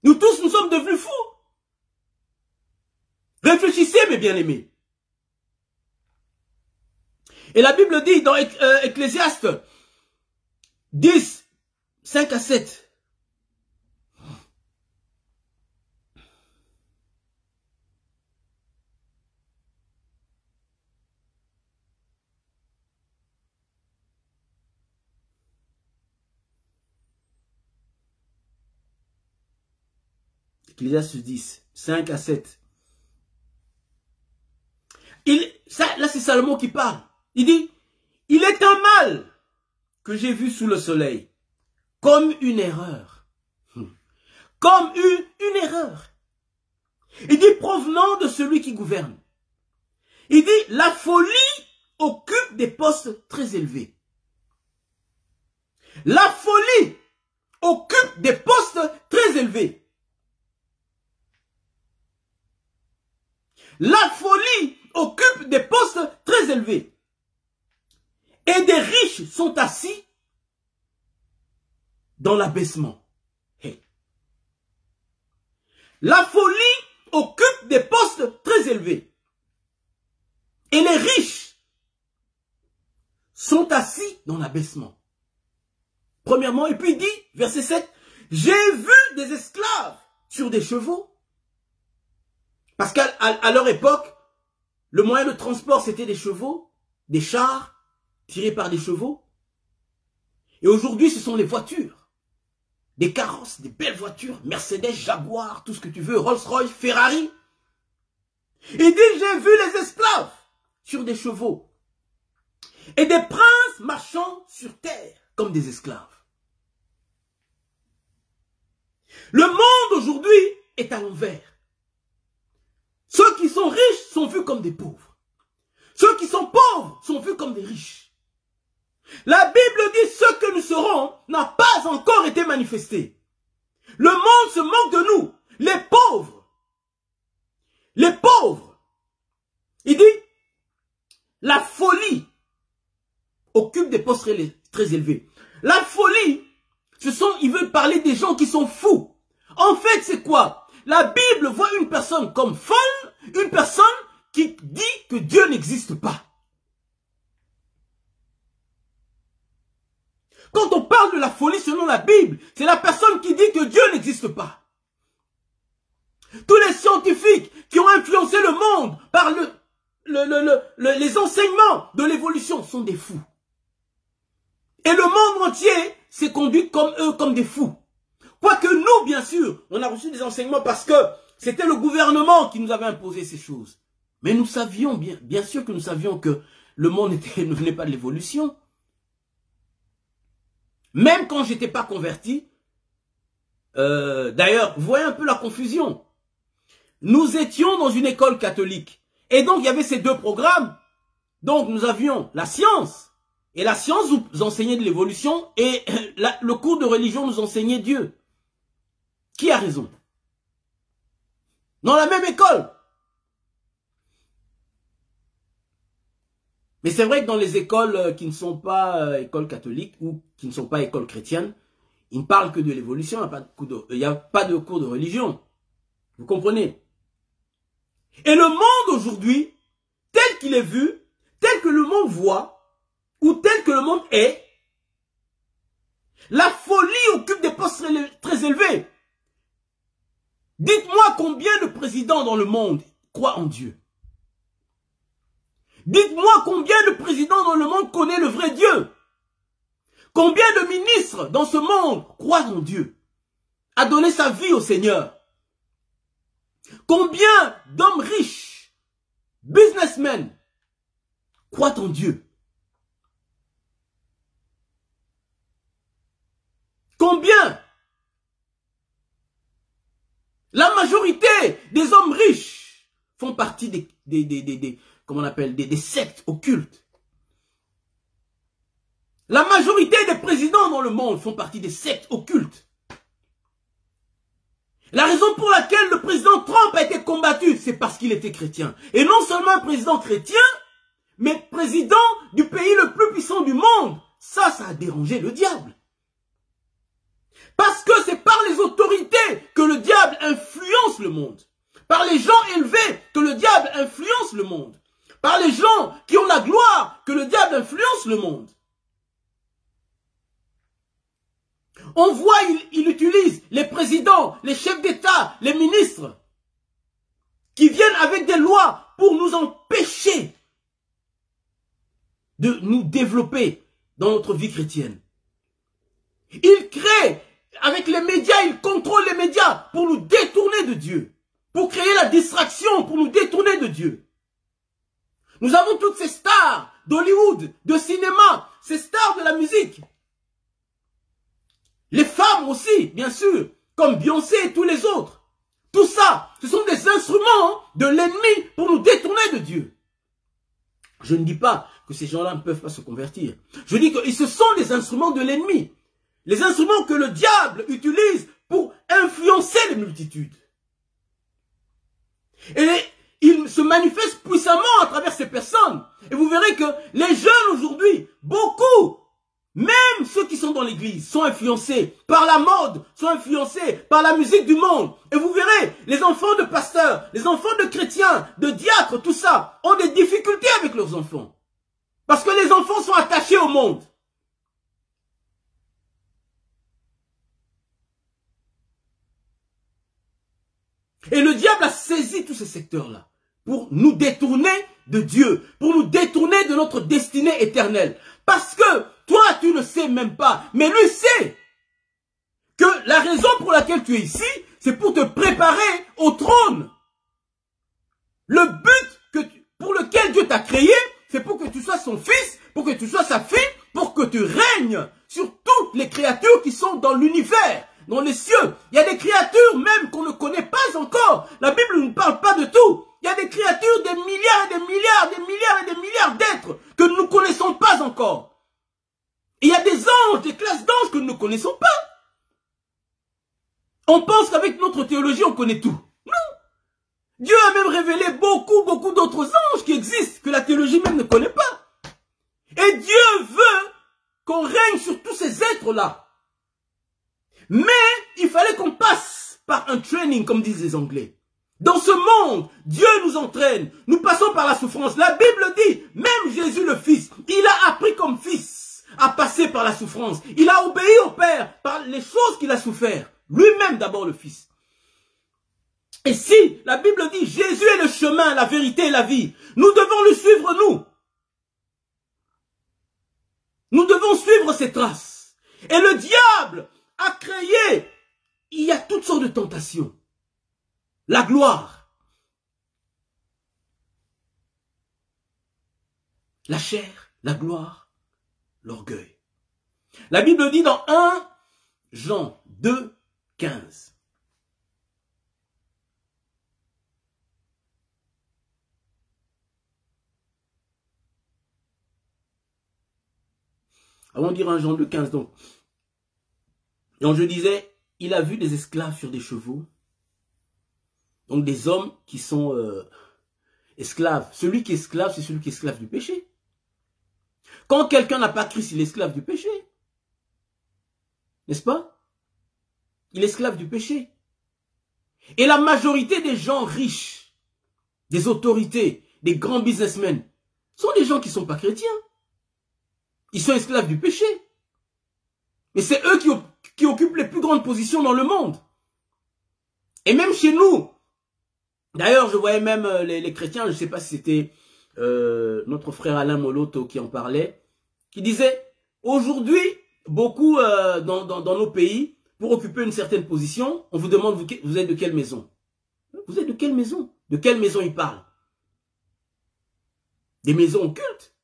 S1: Nous tous, nous sommes devenus fous. Réfléchissez, mes bien-aimés. Et la Bible dit dans Ecclésiaste 10, 5 à 7. Ecclésiaste 10, 5 à 7. Là, c'est Salomon qui parle. Il dit, il est un mal que j'ai vu sous le soleil, comme une erreur. Comme une erreur. Il dit, provenant de celui qui gouverne. Il dit, la folie occupe des postes très élevés. La folie occupe des postes très élevés. La folie occupe des postes très élevés. Et des riches sont assis dans l'abaissement. Hey. La folie occupe des postes très élevés. Et les riches sont assis dans l'abaissement. Premièrement, et puis il dit, verset 7, j'ai vu des esclaves sur des chevaux. Parce qu'à leur époque, le moyen de transport, c'était des chevaux, des chars, tirés par des chevaux. Et aujourd'hui, ce sont les voitures. Des carrosses, des belles voitures, Mercedes, Jaguar, tout ce que tu veux, Rolls-Royce, Ferrari. Il dit, j'ai vu les esclaves sur des chevaux. Et des princes marchant sur terre comme des esclaves. Le monde aujourd'hui est à l'envers. Ceux qui sont riches sont vus comme des pauvres. Ceux qui sont pauvres sont vus comme des riches. La Bible dit ce que nous serons n'a pas encore été manifesté. Le monde se moque de nous. Les pauvres. Les pauvres. Il dit, la folie occupe postes très élevés. La folie, ils veulent parler des gens qui sont fous. En fait, c'est quoi? La Bible voit une personne comme folle, une personne qui dit que Dieu n'existe pas. Quand on parle de la folie selon la Bible, c'est la personne qui dit que Dieu n'existe pas. Tous les scientifiques qui ont influencé le monde par les enseignements de l'évolution sont des fous. Et le monde entier s'est conduit comme eux, comme des fous. Quoique nous, bien sûr, on a reçu des enseignements parce que c'était le gouvernement qui nous avait imposé ces choses. Mais nous savions, bien sûr que nous savions que le monde ne venait pas de l'évolution. Même quand j'étais pas converti, d'ailleurs, vous voyez un peu la confusion. Nous étions dans une école catholique. Et donc, il y avait ces deux programmes. Donc, nous avions la science. Et la science nous enseignait de l'évolution. Et le cours de religion nous enseignait Dieu. Qui a raison? Dans la même école. Mais c'est vrai que dans les écoles qui ne sont pas écoles catholiques ou qui ne sont pas écoles chrétiennes, ils ne parlent que de l'évolution, il n'y a pas de cours de religion. Vous comprenez? Et le monde aujourd'hui, tel qu'il est vu, tel que le monde voit, ou tel que le monde est, la folie occupe des postes très élevés. Dites-moi combien de présidents dans le monde croient en Dieu. Dites-moi combien de présidents dans le monde connaissent le vrai Dieu. Combien de ministres dans ce monde croient en Dieu, a donné sa vie au Seigneur. Combien d'hommes riches, businessmen, croient en Dieu. Combien? La majorité des hommes riches font partie comment on appelle, des sectes occultes. La majorité des présidents dans le monde font partie des sectes occultes. La raison pour laquelle le président Trump a été combattu, c'est parce qu'il était chrétien. Et non seulement un président chrétien, mais président du pays le plus puissant du monde. Ça a dérangé le diable. Parce que c'est par les autorités que le diable influence le monde. Par les gens élevés que le diable influence le monde. Par les gens qui ont la gloire que le diable influence le monde. On voit, il utilise les présidents, les chefs d'État, les ministres, qui viennent avec des lois pour nous empêcher de nous développer dans notre vie chrétienne. Il crée, avec les médias, il contrôle les médias pour nous détourner de Dieu. Pour créer la distraction, pour nous détourner de Dieu. Nous avons toutes ces stars d'Hollywood, de cinéma, ces stars de la musique. Les femmes aussi, bien sûr, comme Beyoncé et tous les autres. Tout ça, ce sont des instruments de l'ennemi pour nous détourner de Dieu. Je ne dis pas que ces gens-là ne peuvent pas se convertir. Je dis que ce sont des instruments de l'ennemi. Les instruments que le diable utilise pour influencer les multitudes. Et il se manifeste puissamment à travers ces personnes. Et vous verrez que les jeunes aujourd'hui, beaucoup, même ceux qui sont dans l'église, sont influencés par la mode, sont influencés par la musique du monde. Et vous verrez, les enfants de pasteurs, les enfants de chrétiens, de diacres, tout ça, ont des difficultés avec leurs enfants. Parce que les enfants sont attachés au monde. Et le diable a saisi tous ces secteurs-là pour nous détourner de Dieu, pour nous détourner de notre destinée éternelle. Parce que toi, tu ne sais même pas, mais lui sait que la raison pour laquelle tu es ici, c'est pour te préparer au trône. Le but pour lequel Dieu t'a créé, c'est pour que tu sois son fils, pour que tu sois sa fille, pour que tu règnes sur toutes les créatures qui sont dans l'univers. Dans les cieux, il y a des créatures même qu'on ne connaît pas encore. La Bible ne parle pas de tout. Il y a des créatures, des milliards et des milliards, des milliards et des milliards d'êtres que nous ne connaissons pas encore. Et il y a des anges, des classes d'anges que nous ne connaissons pas. On pense qu'avec notre théologie, on connaît tout. Non. Dieu a même révélé beaucoup d'autres anges qui existent, que la théologie même ne connaît pas. Et Dieu veut qu'on règne sur tous ces êtres-là. Mais il fallait qu'on passe par un training, comme disent les Anglais. Dans ce monde, Dieu nous entraîne. Nous passons par la souffrance. La Bible dit, même Jésus le Fils, il a appris comme fils à passer par la souffrance. Il a obéi au Père par les choses qu'il a souffert. Lui-même d'abord le Fils. Et si la Bible dit, Jésus est le chemin, la vérité et la vie, nous devons le suivre nous. Nous devons suivre ses traces. Et le diable a créé, il y a toutes sortes de tentations. La gloire, la chair, la gloire, l'orgueil. La Bible dit dans 1 Jean 2, 15. Avant de dire 1 Jean 2, 15, donc je disais, il a vu des esclaves sur des chevaux. Donc des hommes qui sont esclaves. Celui qui est esclave, c'est celui qui est esclave du péché. Quand quelqu'un n'a pas Christ, il est esclave du péché. N'est-ce pas? Il est esclave du péché. Et la majorité des gens riches, des autorités, des grands businessmen, sont des gens qui ne sont pas chrétiens. Ils sont esclaves du péché. Mais c'est eux qui occupent les plus grandes positions dans le monde. Et même chez nous, d'ailleurs, je voyais même les chrétiens, je ne sais pas si c'était notre frère Alain Moloto qui en parlait, qui disait, aujourd'hui, beaucoup dans nos pays, pour occuper une certaine position, on vous demande, vous êtes de quelle maison? Vous êtes de quelle maison? De quelle maison il parle? Des maisons occultes.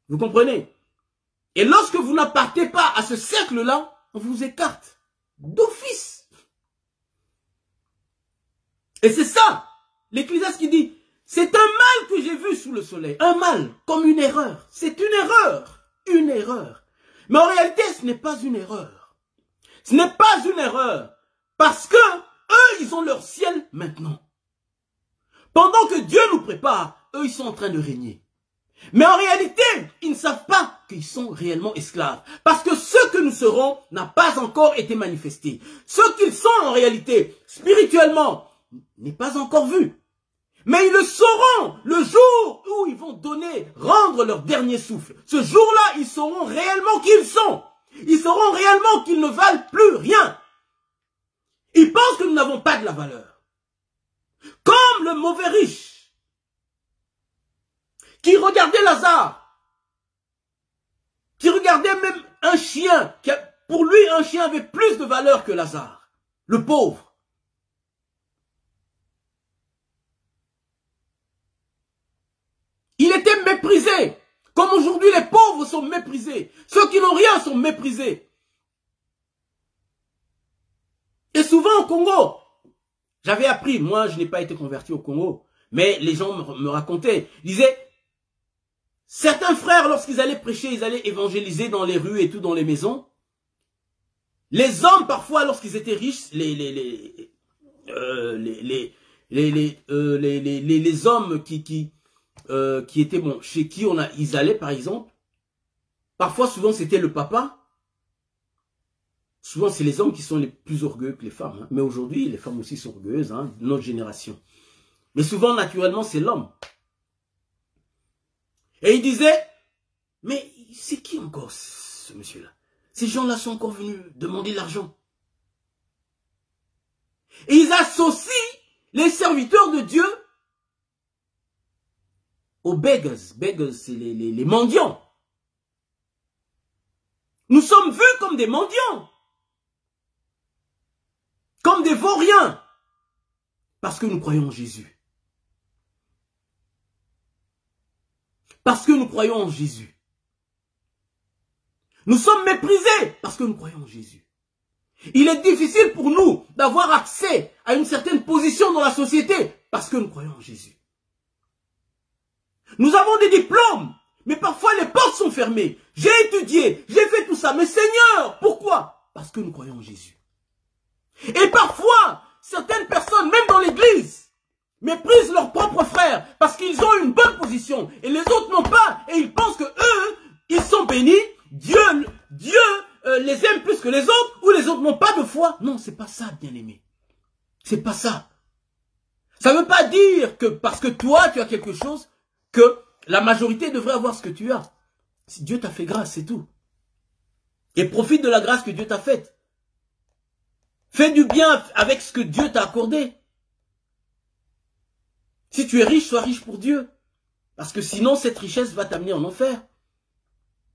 S1: Vous comprenez? Et lorsque vous n'appartenez pas à ce cercle-là, on vous écarte d'office. Et c'est ça, l'Ecclésiaste qui dit, c'est un mal que j'ai vu sous le soleil. Un mal, comme une erreur. C'est une erreur. Une erreur. Mais en réalité, ce n'est pas une erreur. Ce n'est pas une erreur. Parce que, eux, ils ont leur ciel maintenant. Pendant que Dieu nous prépare, eux, ils sont en train de régner. Mais en réalité, ils ne savent pas qu'ils sont réellement esclaves. Parce que ce que nous serons n'a pas encore été manifesté. Ce qu'ils sont en réalité, spirituellement, n'est pas encore vu. Mais ils le sauront le jour où ils vont rendre leur dernier souffle. Ce jour-là, ils sauront réellement qui ils sont. Ils sauront réellement qu'ils ne valent plus rien. Ils pensent que nous n'avons pas de la valeur. Comme le mauvais riche qui regardait Lazare, qui regardait même un chien, pour lui un chien avait plus de valeur que Lazare, le pauvre. Il était méprisé, comme aujourd'hui les pauvres sont méprisés, ceux qui n'ont rien sont méprisés. Et souvent au Congo, j'avais appris, moi je n'ai pas été converti au Congo, mais les gens me racontaient, ils disaient, certains frères, lorsqu'ils allaient prêcher, ils allaient évangéliser dans les rues et tout, dans les maisons. Les hommes, parfois, lorsqu'ils étaient riches, les hommes qui étaient bon, chez qui ils allaient, par exemple, parfois, souvent, c'était le papa. Souvent, c'est les hommes qui sont les plus orgueilleux que les femmes. Hein. Mais aujourd'hui, les femmes aussi sont orgueilleuses, hein, de notre génération. Mais souvent, naturellement, c'est l'homme. Et il disait, mais c'est qui encore ce monsieur-là? Ces gens-là sont encore venus demander l'argent. Et ils associent les serviteurs de Dieu aux beggars. Beggars, c'est les mendiants. Nous sommes vus comme des mendiants. Comme des vauriens. Parce que nous croyons en Jésus. Parce que nous croyons en Jésus. Nous sommes méprisés parce que nous croyons en Jésus. Il est difficile pour nous d'avoir accès à une certaine position dans la société parce que nous croyons en Jésus. Nous avons des diplômes, mais parfois les portes sont fermées. J'ai étudié, j'ai fait tout ça, mais Seigneur, pourquoi? Parce que nous croyons en Jésus. Et parfois, certaines personnes, même dans l'église, méprisent leurs propres frères parce qu'ils ont une bonne position et les autres n'ont pas. Et ils pensent que eux, ils sont bénis. Dieu les aime plus que les autres ou les autres n'ont pas de foi. Non, c'est pas ça, bien-aimé. C'est pas ça. Ça ne veut pas dire que parce que toi, tu as quelque chose, que la majorité devrait avoir ce que tu as. Si Dieu t'a fait grâce, c'est tout. Et profite de la grâce que Dieu t'a faite. Fais du bien avec ce que Dieu t'a accordé. Si tu es riche, sois riche pour Dieu. Parce que sinon, cette richesse va t'amener en enfer.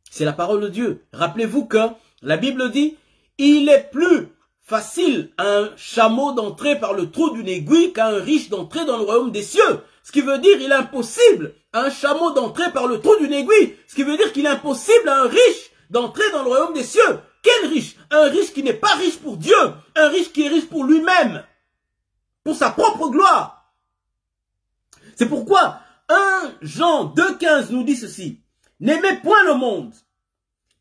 S1: C'est la parole de Dieu. Rappelez-vous que la Bible dit, il est plus facile à un chameau d'entrer par le trou d'une aiguille qu'à un riche d'entrer dans le royaume des cieux. Ce qui veut dire qu'il est impossible à un chameau d'entrer par le trou d'une aiguille. Ce qui veut dire qu'il est impossible à un riche d'entrer dans le royaume des cieux. Quel riche? Un riche qui n'est pas riche pour Dieu. Un riche qui est riche pour lui-même. Pour sa propre gloire. C'est pourquoi 1 Jean 2,15 nous dit ceci. N'aimez point le monde,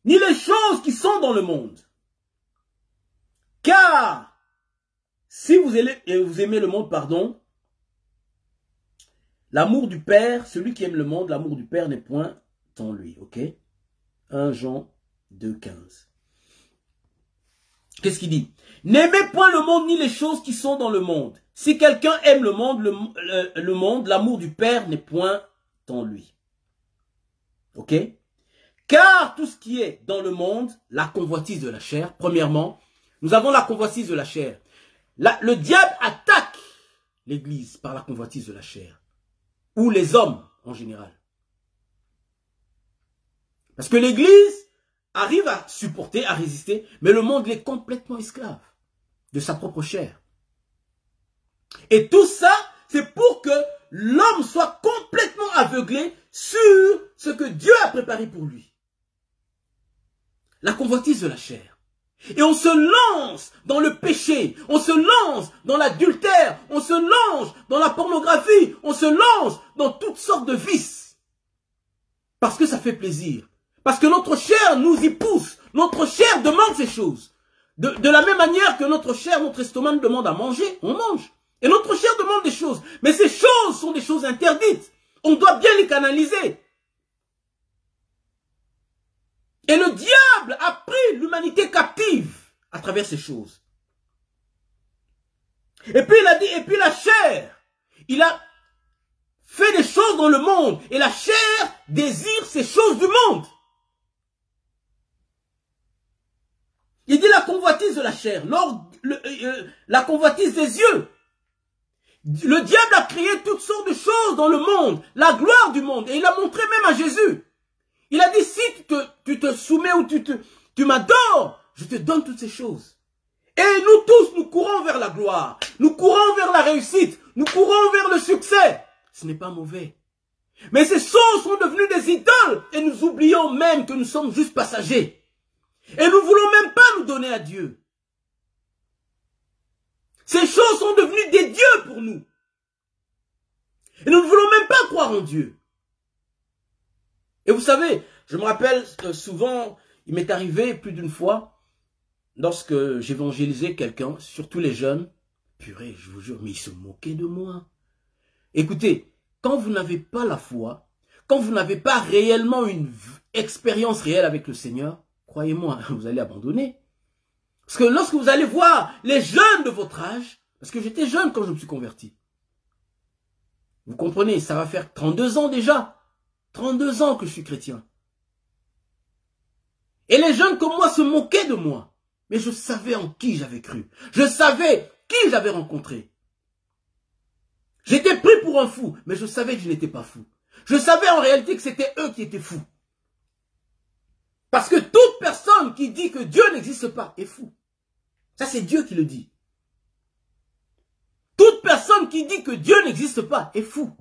S1: ni les choses qui sont dans le monde. Car, si vous aimez le monde, pardon, l'amour du Père, celui qui aime le monde, l'amour du Père n'est point en lui. Ok? 1 Jean 2,15. Qu'est-ce qu'il dit? N'aimez point le monde ni les choses qui sont dans le monde. Si quelqu'un aime le monde, l'amour du Père n'est point en lui. Ok? Car tout ce qui est dans le monde, la convoitise de la chair, premièrement, nous avons la convoitise de la chair. Le diable attaque l'Église par la convoitise de la chair. Ou les hommes en général. Parce que l'Église arrive à supporter, à résister, mais le monde est complètement esclave de sa propre chair. Et tout ça, c'est pour que l'homme soit complètement aveuglé sur ce que Dieu a préparé pour lui. La convoitise de la chair. Et on se lance dans le péché, on se lance dans l'adultère, on se lance dans la pornographie, on se lance dans toutes sortes de vices. Parce que ça fait plaisir. Parce que notre chair nous y pousse. Notre chair demande ces choses. De la même manière que notre chair, notre estomac nous demande à manger, on mange. Et notre chair demande des choses. Mais ces choses sont des choses interdites. On doit bien les canaliser. Et le diable a pris l'humanité captive à travers ces choses. Et puis il a dit, et puis la chair, il a fait des choses dans le monde. Et la chair désire ces choses du monde. Il dit la convoitise de la chair, la convoitise des yeux. Le diable a créé toutes sortes de choses dans le monde, la gloire du monde. Et il a montré même à Jésus. Il a dit, si tu te soumets ou tu m'adores, je te donne toutes ces choses. Et nous tous, nous courons vers la gloire. Nous courons vers la réussite. Nous courons vers le succès. Ce n'est pas mauvais. Mais ces choses sont devenues des idoles. Et nous oublions même que nous sommes juste passagers. Et nous ne voulons même pas nous donner à Dieu. Ces choses sont devenues des dieux pour nous. Et nous ne voulons même pas croire en Dieu. Et vous savez, je me rappelle souvent, il m'est arrivé plus d'une fois, lorsque j'évangélisais quelqu'un, surtout les jeunes, purée, je vous jure, mais ils se moquaient de moi. Écoutez, quand vous n'avez pas la foi, quand vous n'avez pas réellement une expérience réelle avec le Seigneur, croyez-moi, vous allez abandonner. Parce que lorsque vous allez voir les jeunes de votre âge, parce que j'étais jeune quand je me suis converti. Vous comprenez, ça va faire 32 ans déjà. 32 ans que je suis chrétien. Et les jeunes comme moi se moquaient de moi. Mais je savais en qui j'avais cru. Je savais qui j'avais rencontré. J'étais pris pour un fou, mais je savais que je n'étais pas fou. Je savais en réalité que c'était eux qui étaient fous. Parce que toute personne qui dit que Dieu n'existe pas est fou. Ça, c'est Dieu qui le dit. Toute personne qui dit que Dieu n'existe pas est fou.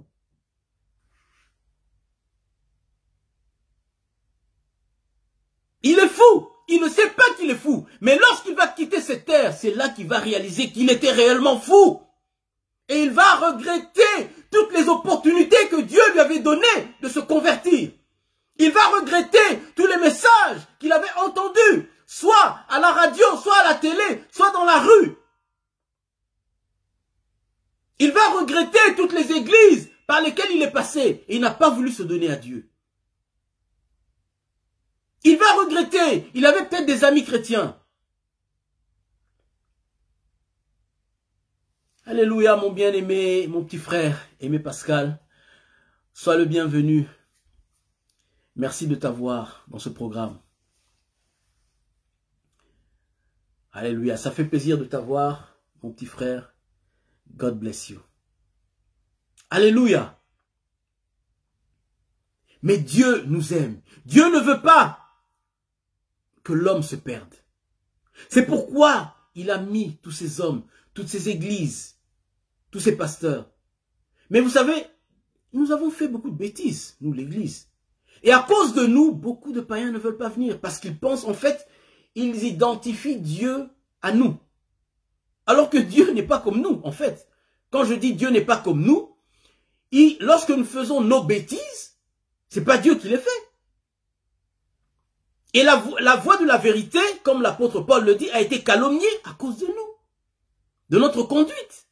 S1: Il est fou. Il ne sait pas qu'il est fou. Mais lorsqu'il va quitter cette terre, c'est là qu'il va réaliser qu'il était réellement fou. Et il va regretter toutes les opportunités que Dieu lui avait données de se convertir. Il va regretter tous les messages qu'il avait entendus, soit à la radio, soit à la télé, soit dans la rue. Il va regretter toutes les lesquels il est passé et il n'a pas voulu se donner à Dieu. Il va regretter. Il avait peut-être des amis chrétiens. Alléluia, mon bien-aimé, mon petit frère, Aimé Pascal. Sois le bienvenu. Merci de t'avoir dans ce programme. Alléluia, ça fait plaisir de t'avoir, mon petit frère. God bless you. Alléluia. Mais Dieu nous aime. Dieu ne veut pas que l'homme se perde. C'est pourquoi il a mis tous ces hommes, toutes ces églises, tous ces pasteurs. Mais vous savez, nous avons fait beaucoup de bêtises, nous l'église. Et à cause de nous, beaucoup de païens ne veulent pas venir parce qu'ils pensent, en fait, ils identifient Dieu à nous. Alors que Dieu n'est pas comme nous, en fait. Quand je dis Dieu n'est pas comme nous, lorsque nous faisons nos bêtises, c'est pas Dieu qui les fait. Et la voie de la vérité, comme l'apôtre Paul le dit, a été calomniée à cause de nous, de notre conduite.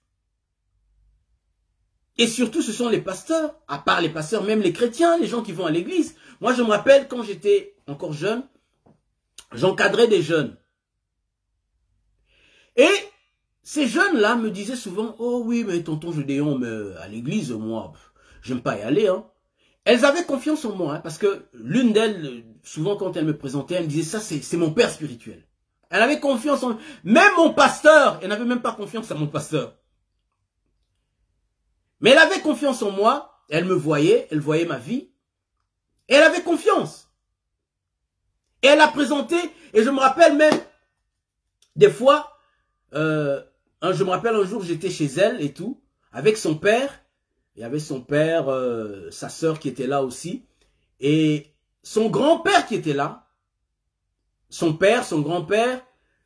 S1: Et surtout, ce sont les pasteurs, à part les pasteurs, même les chrétiens, les gens qui vont à l'église. Moi, je me rappelle, quand j'étais encore jeune, j'encadrais des jeunes. Et ces jeunes-là me disaient souvent, « Oh oui, mais tonton Gédéon, mais à l'église, moi, j'aime pas y aller. Hein. » Elles avaient confiance en moi, hein, parce que l'une d'elles, souvent quand elle me présentait, elle me disait, « Ça, c'est mon père spirituel. » Elle avait confiance en... Même mon pasteur, elle n'avait même pas confiance en mon pasteur. Mais elle avait confiance en moi, elle me voyait, elle voyait ma vie, et elle avait confiance. Et elle a présenté, et je me rappelle même, des fois, je me rappelle un jour, j'étais chez elle et tout, avec son père, il y avait son père, sa sœur qui était là aussi, et son grand-père qui était là, son père, son grand-père,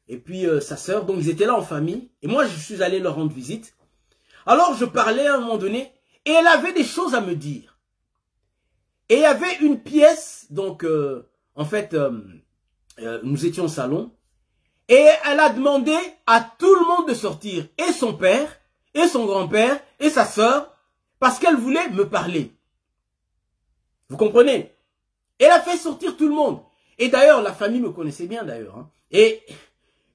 S1: et puis sa sœur, donc ils étaient là en famille, et moi je suis allé leur rendre visite. Alors je parlais à un moment donné, et elle avait des choses à me dire. Et il y avait une pièce, donc en fait, nous étions au salon, et elle a demandé à tout le monde de sortir, et son père, et son grand-père, et sa sœur, parce qu'elle voulait me parler. Vous comprenez? Elle a fait sortir tout le monde. Et d'ailleurs, la famille me connaissait bien d'ailleurs. Hein. Et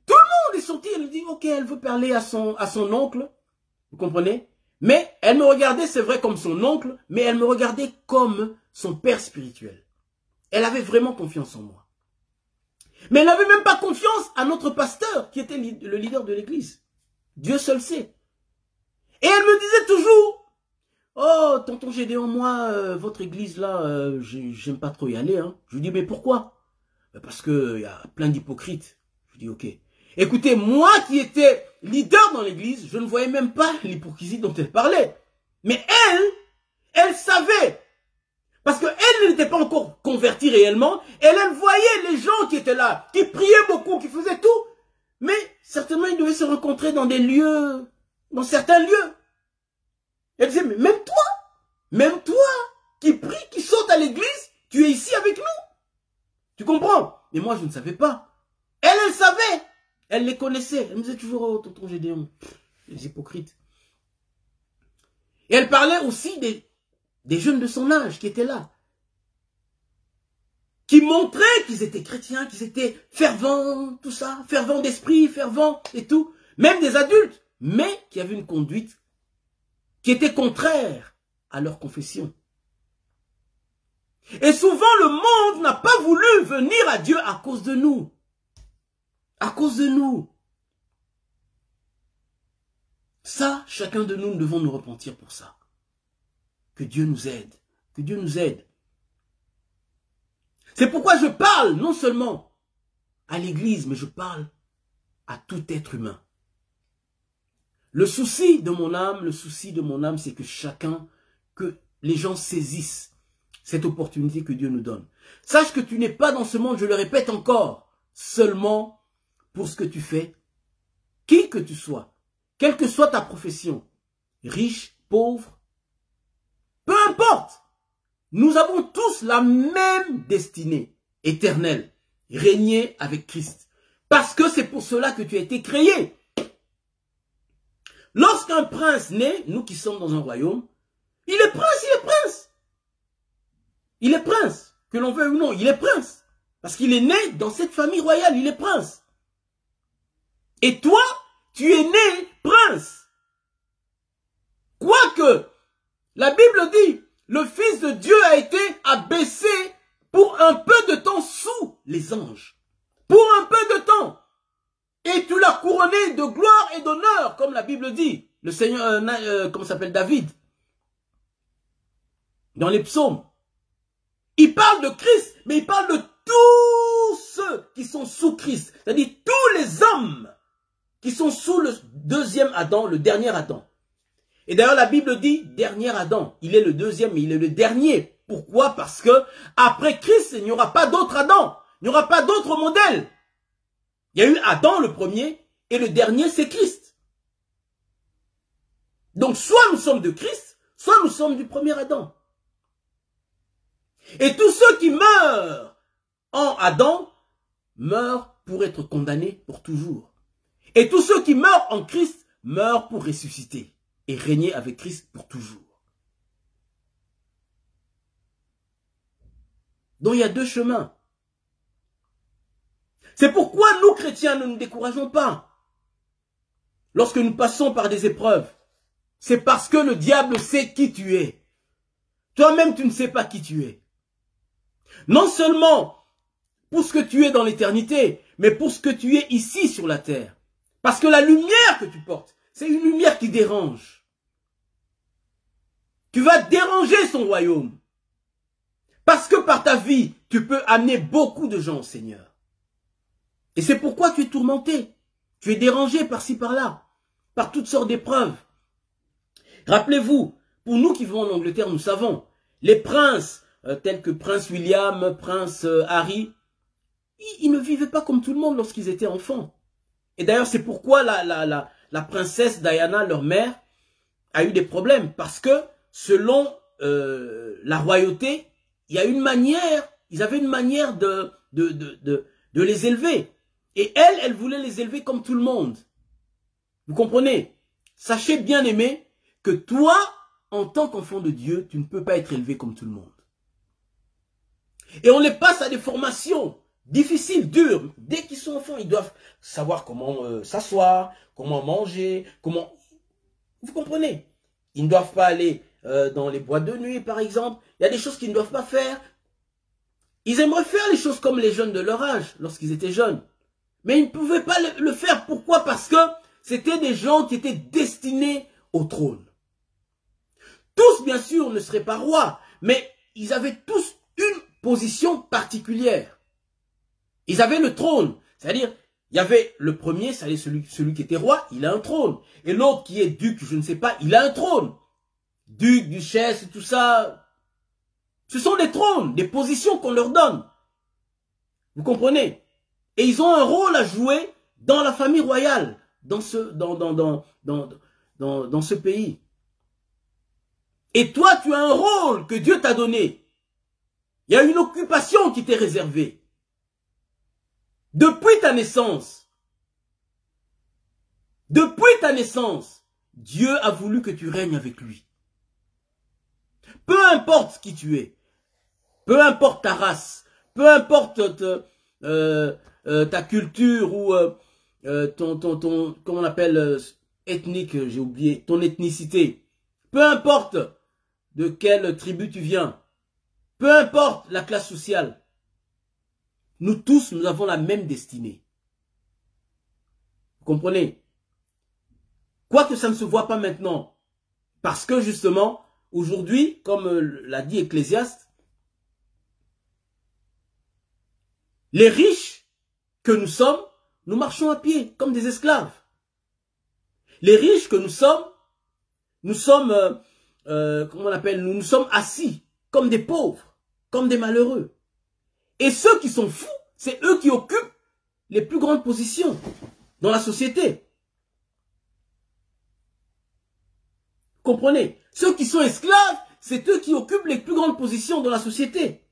S1: tout le monde est sorti, elle dit, ok, elle veut parler à son oncle. Vous comprenez? Mais elle me regardait, c'est vrai, comme son oncle, mais elle me regardait comme son père spirituel. Elle avait vraiment confiance en moi. Mais elle n'avait même pas confiance à notre pasteur, qui était le leader de l'église. Dieu seul sait. Et elle me disait toujours, oh, tonton Gédéon, moi, votre église là, j'aime pas trop y aller. Hein. Je lui dis, mais pourquoi? Parce qu'il y a plein d'hypocrites. Je lui dis, ok. Écoutez, moi qui étais leader dans l'église, je ne voyais même pas l'hypocrisie dont elle parlait. Mais elle savait. Parce qu'elle n'était pas encore convertie réellement. Et elle voyait les gens qui étaient là, qui priaient beaucoup, qui faisaient tout. Mais certainement, ils devaient se rencontrer dans des lieux, dans certains lieux. Elle disait, mais même toi, qui prie, qui saute à l'église, tu es ici avec nous. Tu comprends? Mais moi, je ne savais pas. Elle savait. Elle les connaissait. Elle me disait toujours, oh, tonton Gédéon, les hypocrites. Et elle parlait aussi des jeunes de son âge qui étaient là. Qui montraient qu'ils étaient chrétiens, qu'ils étaient fervents, tout ça, fervents d'esprit, fervents et tout. Même des adultes, mais qui avaient une conduite qui était contraire à leur confession. Et souvent, le monde n'a pas voulu venir à Dieu à cause de nous. À cause de nous. Ça, chacun de nous devons nous repentir pour ça. Que Dieu nous aide. Que Dieu nous aide. C'est pourquoi je parle non seulement à l'église, mais je parle à tout être humain. Le souci de mon âme, c'est que que les gens saisissent cette opportunité que Dieu nous donne. Sache que tu n'es pas dans ce monde, je le répète encore, seulement pour ce que tu fais, qui que tu sois, quelle que soit ta profession, riche, pauvre, peu importe, nous avons tous la même destinée éternelle, régner avec Christ. Parce que c'est pour cela que tu as été créé. Lorsqu'un prince naît, nous qui sommes dans un royaume, Il est prince, il est prince. Il est prince, que l'on veuille ou non, il est prince. Parce qu'il est né dans cette famille royale, il est prince. Et toi, tu es né prince. Quoique, la Bible dit, le Fils de Dieu a été abaissé pour un peu de temps sous les anges. Pour un peu de temps. Et tu l'as couronné de gloire et d'honneur, comme la Bible dit. Le Seigneur, comment s'appelle David. Dans les psaumes. Il parle de Christ, mais il parle de tous ceux qui sont sous Christ. C'est-à-dire tous les hommes qui sont sous le deuxième Adam, le dernier Adam. Et d'ailleurs, la Bible dit, dernier Adam. Il est le deuxième, mais il est le dernier. Pourquoi? Parce que après Christ, il n'y aura pas d'autre Adam. Il n'y aura pas d'autre modèle. Il y a eu Adam le premier, et le dernier, c'est Christ. Donc, soit nous sommes de Christ, soit nous sommes du premier Adam. Et tous ceux qui meurent en Adam, meurent pour être condamnés pour toujours. Et tous ceux qui meurent en Christ, meurent pour ressusciter et régner avec Christ pour toujours. Donc il y a deux chemins. C'est pourquoi nous, chrétiens, ne nous décourageons pas. Lorsque nous passons par des épreuves, c'est parce que le diable sait qui tu es. Toi-même, tu ne sais pas qui tu es. Non seulement pour ce que tu es dans l'éternité, mais pour ce que tu es ici sur la terre. Parce que la lumière que tu portes, c'est une lumière qui dérange. Tu vas déranger son royaume. Parce que par ta vie, tu peux amener beaucoup de gens au Seigneur. Et c'est pourquoi tu es tourmenté. Tu es dérangé par-ci, par-là. Par toutes sortes d'épreuves. Rappelez-vous, pour nous qui vivons en Angleterre, nous savons, les princes, tels que Prince William, Prince Harry, ils ne vivaient pas comme tout le monde lorsqu'ils étaient enfants. Et d'ailleurs, c'est pourquoi la princesse Diana, leur mère, a eu des problèmes. Parce que, selon la royauté, il y a une manière, ils avaient une manière de les élever. Et elle voulait les élever comme tout le monde. Vous comprenez? Sachez, bien aimé, que toi, en tant qu'enfant de Dieu, tu ne peux pas être élevé comme tout le monde. Et on les passe à des formations difficiles, dures. Dès qu'ils sont enfants, ils doivent savoir comment s'asseoir, comment manger, comment... Vous comprenez? Ils ne doivent pas aller dans les boîtes de nuit, par exemple. Il y a des choses qu'ils ne doivent pas faire. Ils aimeraient faire les choses comme les jeunes de leur âge, lorsqu'ils étaient jeunes. Mais ils ne pouvaient pas le faire. Pourquoi? Parce que c'était des gens qui étaient destinés au trône. Tous, bien sûr, ne seraient pas rois, mais ils avaient tous une position particulière. Ils avaient le trône, c'est-à-dire, il y avait le premier, c'est-à-dire celui qui était roi, il a un trône. Et l'autre qui est duc, je ne sais pas, il a un trône. Duc, duchesse, tout ça, ce sont des trônes, des positions qu'on leur donne. Vous comprenez? Et ils ont un rôle à jouer dans la famille royale, dans ce pays. Et toi, tu as un rôle que Dieu t'a donné. Il y a une occupation qui t'est réservée. Depuis ta naissance. Depuis ta naissance, Dieu a voulu que tu règnes avec lui. Peu importe qui tu es. Peu importe ta race. Peu importe ta culture ou comment on appelle ethnique, j'ai oublié, ton ethnicité. Peu importe de quelle tribu tu viens. Peu importe la classe sociale. Nous tous, nous avons la même destinée. Vous comprenez? Quoique ça ne se voit pas maintenant. Parce que justement, aujourd'hui, comme l'a dit Ecclésiaste, les riches que nous sommes, nous marchons à pied comme des esclaves. Les riches que nous sommes comment on appelle, nous sommes assis comme des pauvres, comme des malheureux. Et ceux qui sont fous, c'est eux qui occupent les plus grandes positions dans la société. Comprenez? Ceux qui sont esclaves, c'est eux qui occupent les plus grandes positions dans la société.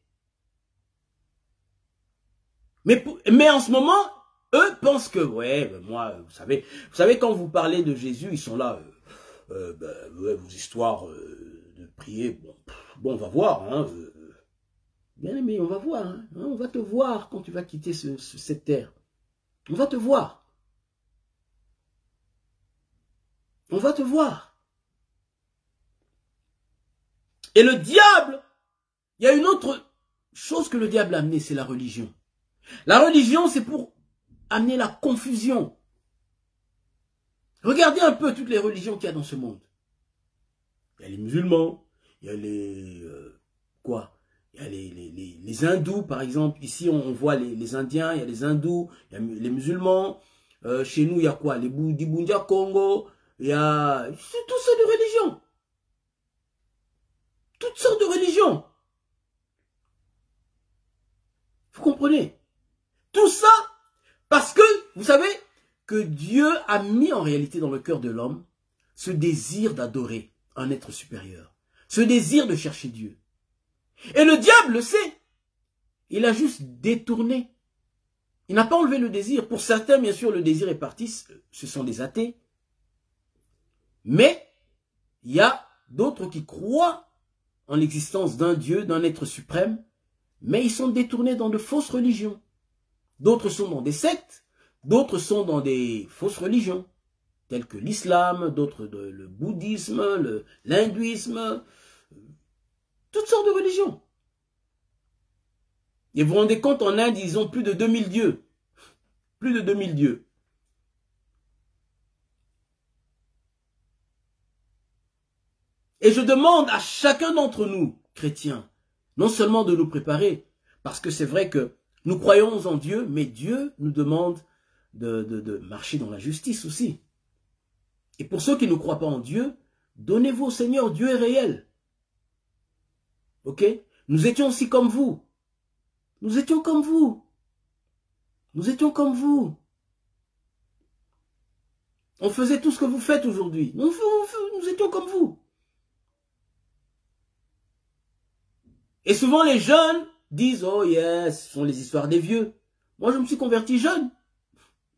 S1: Mais en ce moment, eux pensent que, ouais, ben moi, vous savez, quand vous parlez de Jésus, ils sont là, ouais, vos histoires de de prier. Bon, on va voir. Hein, bien aimé, on va voir. Hein, on va te voir quand tu vas quitter cette terre. On va te voir. On va te voir. Et le diable, il y a une autre chose que le diable a amené, c'est la religion. La religion, c'est pour amener la confusion. Regardez un peu toutes les religions qu'il y a dans ce monde. Il y a les musulmans, il y a les... Il y a les hindous, par exemple. Ici, on voit les indiens, il y a les hindous, il y a les musulmans. Chez nous, il y a quoi? Les Dibundia Congo, il y a toutes sortes de religions. Toutes sortes de religions. Vous comprenez? Tout ça parce que, vous savez, que Dieu a mis en réalité dans le cœur de l'homme ce désir d'adorer un être supérieur. Ce désir de chercher Dieu. Et le diable le sait. Il a juste détourné. Il n'a pas enlevé le désir. Pour certains, bien sûr, le désir est parti. Ce sont des athées. Mais il y a d'autres qui croient en l'existence d'un Dieu, d'un être suprême, mais ils sont détournés dans de fausses religions. D'autres sont dans des sectes, d'autres sont dans des fausses religions, telles que l'islam, d'autres le bouddhisme, l'hindouisme, toutes sortes de religions. Et vous vous rendez compte, en Inde, ils ont plus de 2000 dieux. Plus de 2000 dieux. Et je demande à chacun d'entre nous, chrétiens, non seulement de nous préparer, parce que c'est vrai que nous croyons en Dieu, mais Dieu nous demande de marcher dans la justice aussi. Et pour ceux qui ne croient pas en Dieu, donnez-vous au Seigneur, Dieu est réel. Ok? Nous étions aussi comme vous. Nous étions comme vous. Nous étions comme vous. On faisait tout ce que vous faites aujourd'hui. Nous étions comme vous. Et souvent les jeunes disent, oh yes, ce sont les histoires des vieux. Moi je me suis converti jeune.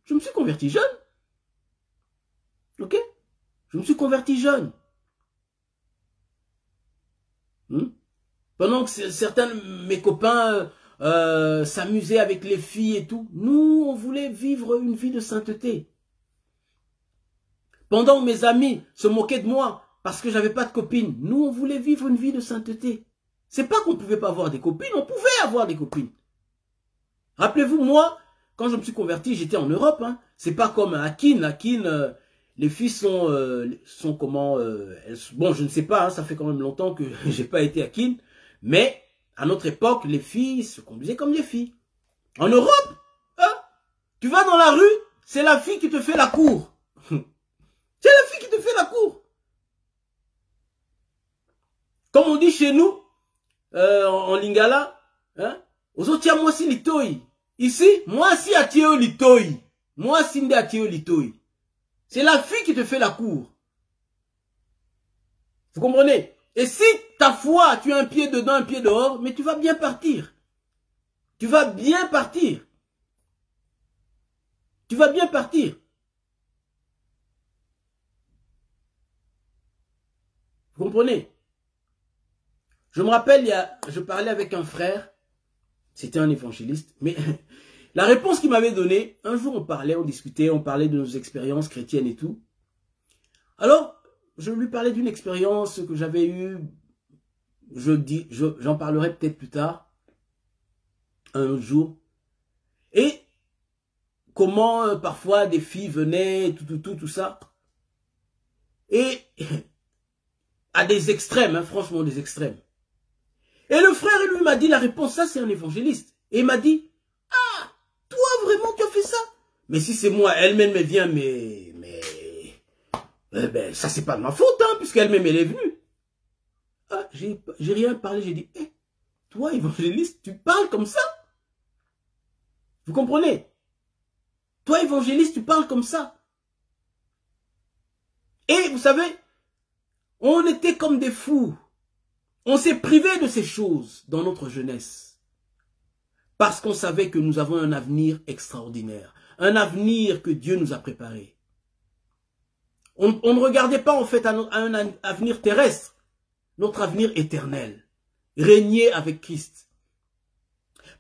S1: Je me suis converti jeune. Ok? Je me suis converti jeune. Pendant que certains de mes copains s'amusaient avec les filles et tout, nous, on voulait vivre une vie de sainteté. Pendant que mes amis se moquaient de moi parce que j'avais pas de copine, nous, on voulait vivre une vie de sainteté. C'est pas qu'on pouvait pas avoir des copines, on pouvait avoir des copines. Rappelez-vous, moi, quand je me suis converti, j'étais en Europe. Hein. C'est pas comme à Akin. Akin, les filles sont comment bon, je ne sais pas, hein, ça fait quand même longtemps que j'ai pas été à Akin. Mais, à notre époque, les filles se conduisaient comme des filles. En Europe, hein, tu vas dans la rue, c'est la fille qui te fait la cour. C'est la fille qui te fait la cour. Comme on dit chez nous, en Lingala, hein, aux autres, moi si litoi. Ici, moi si atio litoi. Moi si nde atio litoi. C'est la fille qui te fait la cour. Vous comprenez? Et si ta foi, tu as un pied dedans, un pied dehors, mais tu vas bien partir. Tu vas bien partir. Tu vas bien partir. Vous comprenez? Je me rappelle, je parlais avec un frère, c'était un évangéliste, mais la réponse qu'il m'avait donnée, un jour on parlait, on discutait, on parlait de nos expériences chrétiennes et tout. Alors, je lui parlais d'une expérience que j'avais eue, j'en parlerai peut-être plus tard, un autre jour. Et comment parfois des filles venaient, tout ça. Et à des extrêmes, hein, franchement des extrêmes. Et le frère, lui, m'a dit la réponse, ça c'est un évangéliste. Et il m'a dit, ah, toi vraiment tu as fait ça? Mais si c'est moi, elle-même elle vient, ben, ça c'est pas de ma faute, hein, puisqu'elle-même elle est venue. Ah, j'ai rien parlé, j'ai dit, hey, toi évangéliste, tu parles comme ça? Vous comprenez? Toi évangéliste, tu parles comme ça. Et vous savez, on était comme des fous. On s'est privé de ces choses dans notre jeunesse. Parce qu'on savait que nous avons un avenir extraordinaire. Un avenir que Dieu nous a préparé. On ne regardait pas en fait à un avenir terrestre. notre avenir éternel. Régner avec Christ.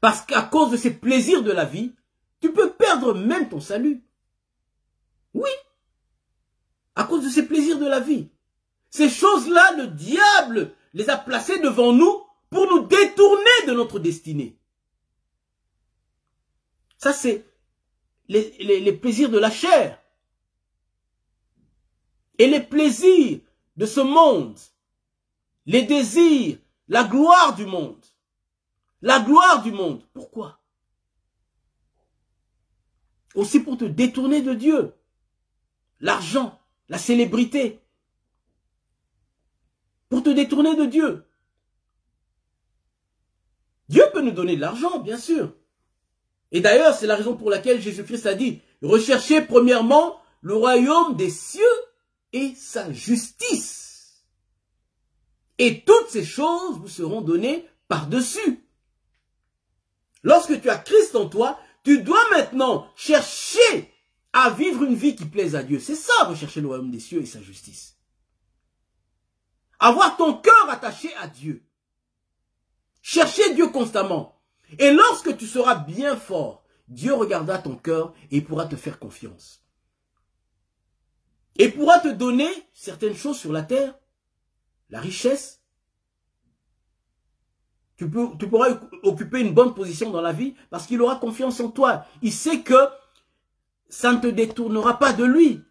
S1: Parce qu'à cause de ces plaisirs de la vie, tu peux perdre même ton salut. Oui. À cause de ces plaisirs de la vie. Ces choses-là, le diable les a placées devant nous pour nous détourner de notre destinée. Ça, c'est les plaisirs de la chair. Et les plaisirs de ce monde. Les désirs, la gloire du monde. La gloire du monde. Pourquoi? Aussi pour te détourner de Dieu. L'argent, la célébrité. Pour te détourner de Dieu. Dieu peut nous donner de l'argent, bien sûr. Et d'ailleurs, c'est la raison pour laquelle Jésus-Christ a dit, recherchez premièrement le royaume des cieux et sa justice. Et toutes ces choses vous seront données par-dessus. Lorsque tu as Christ en toi, tu dois maintenant chercher à vivre une vie qui plaise à Dieu. C'est ça, rechercher le royaume des cieux et sa justice. Avoir ton cœur attaché à Dieu. Chercher Dieu constamment. Et lorsque tu seras bien fort, Dieu regardera ton cœur et il pourra te faire confiance. Et pourra te donner certaines choses sur la terre. La richesse. Tu pourras occuper une bonne position dans la vie parce qu'il aura confiance en toi. Il sait que ça ne te détournera pas de lui.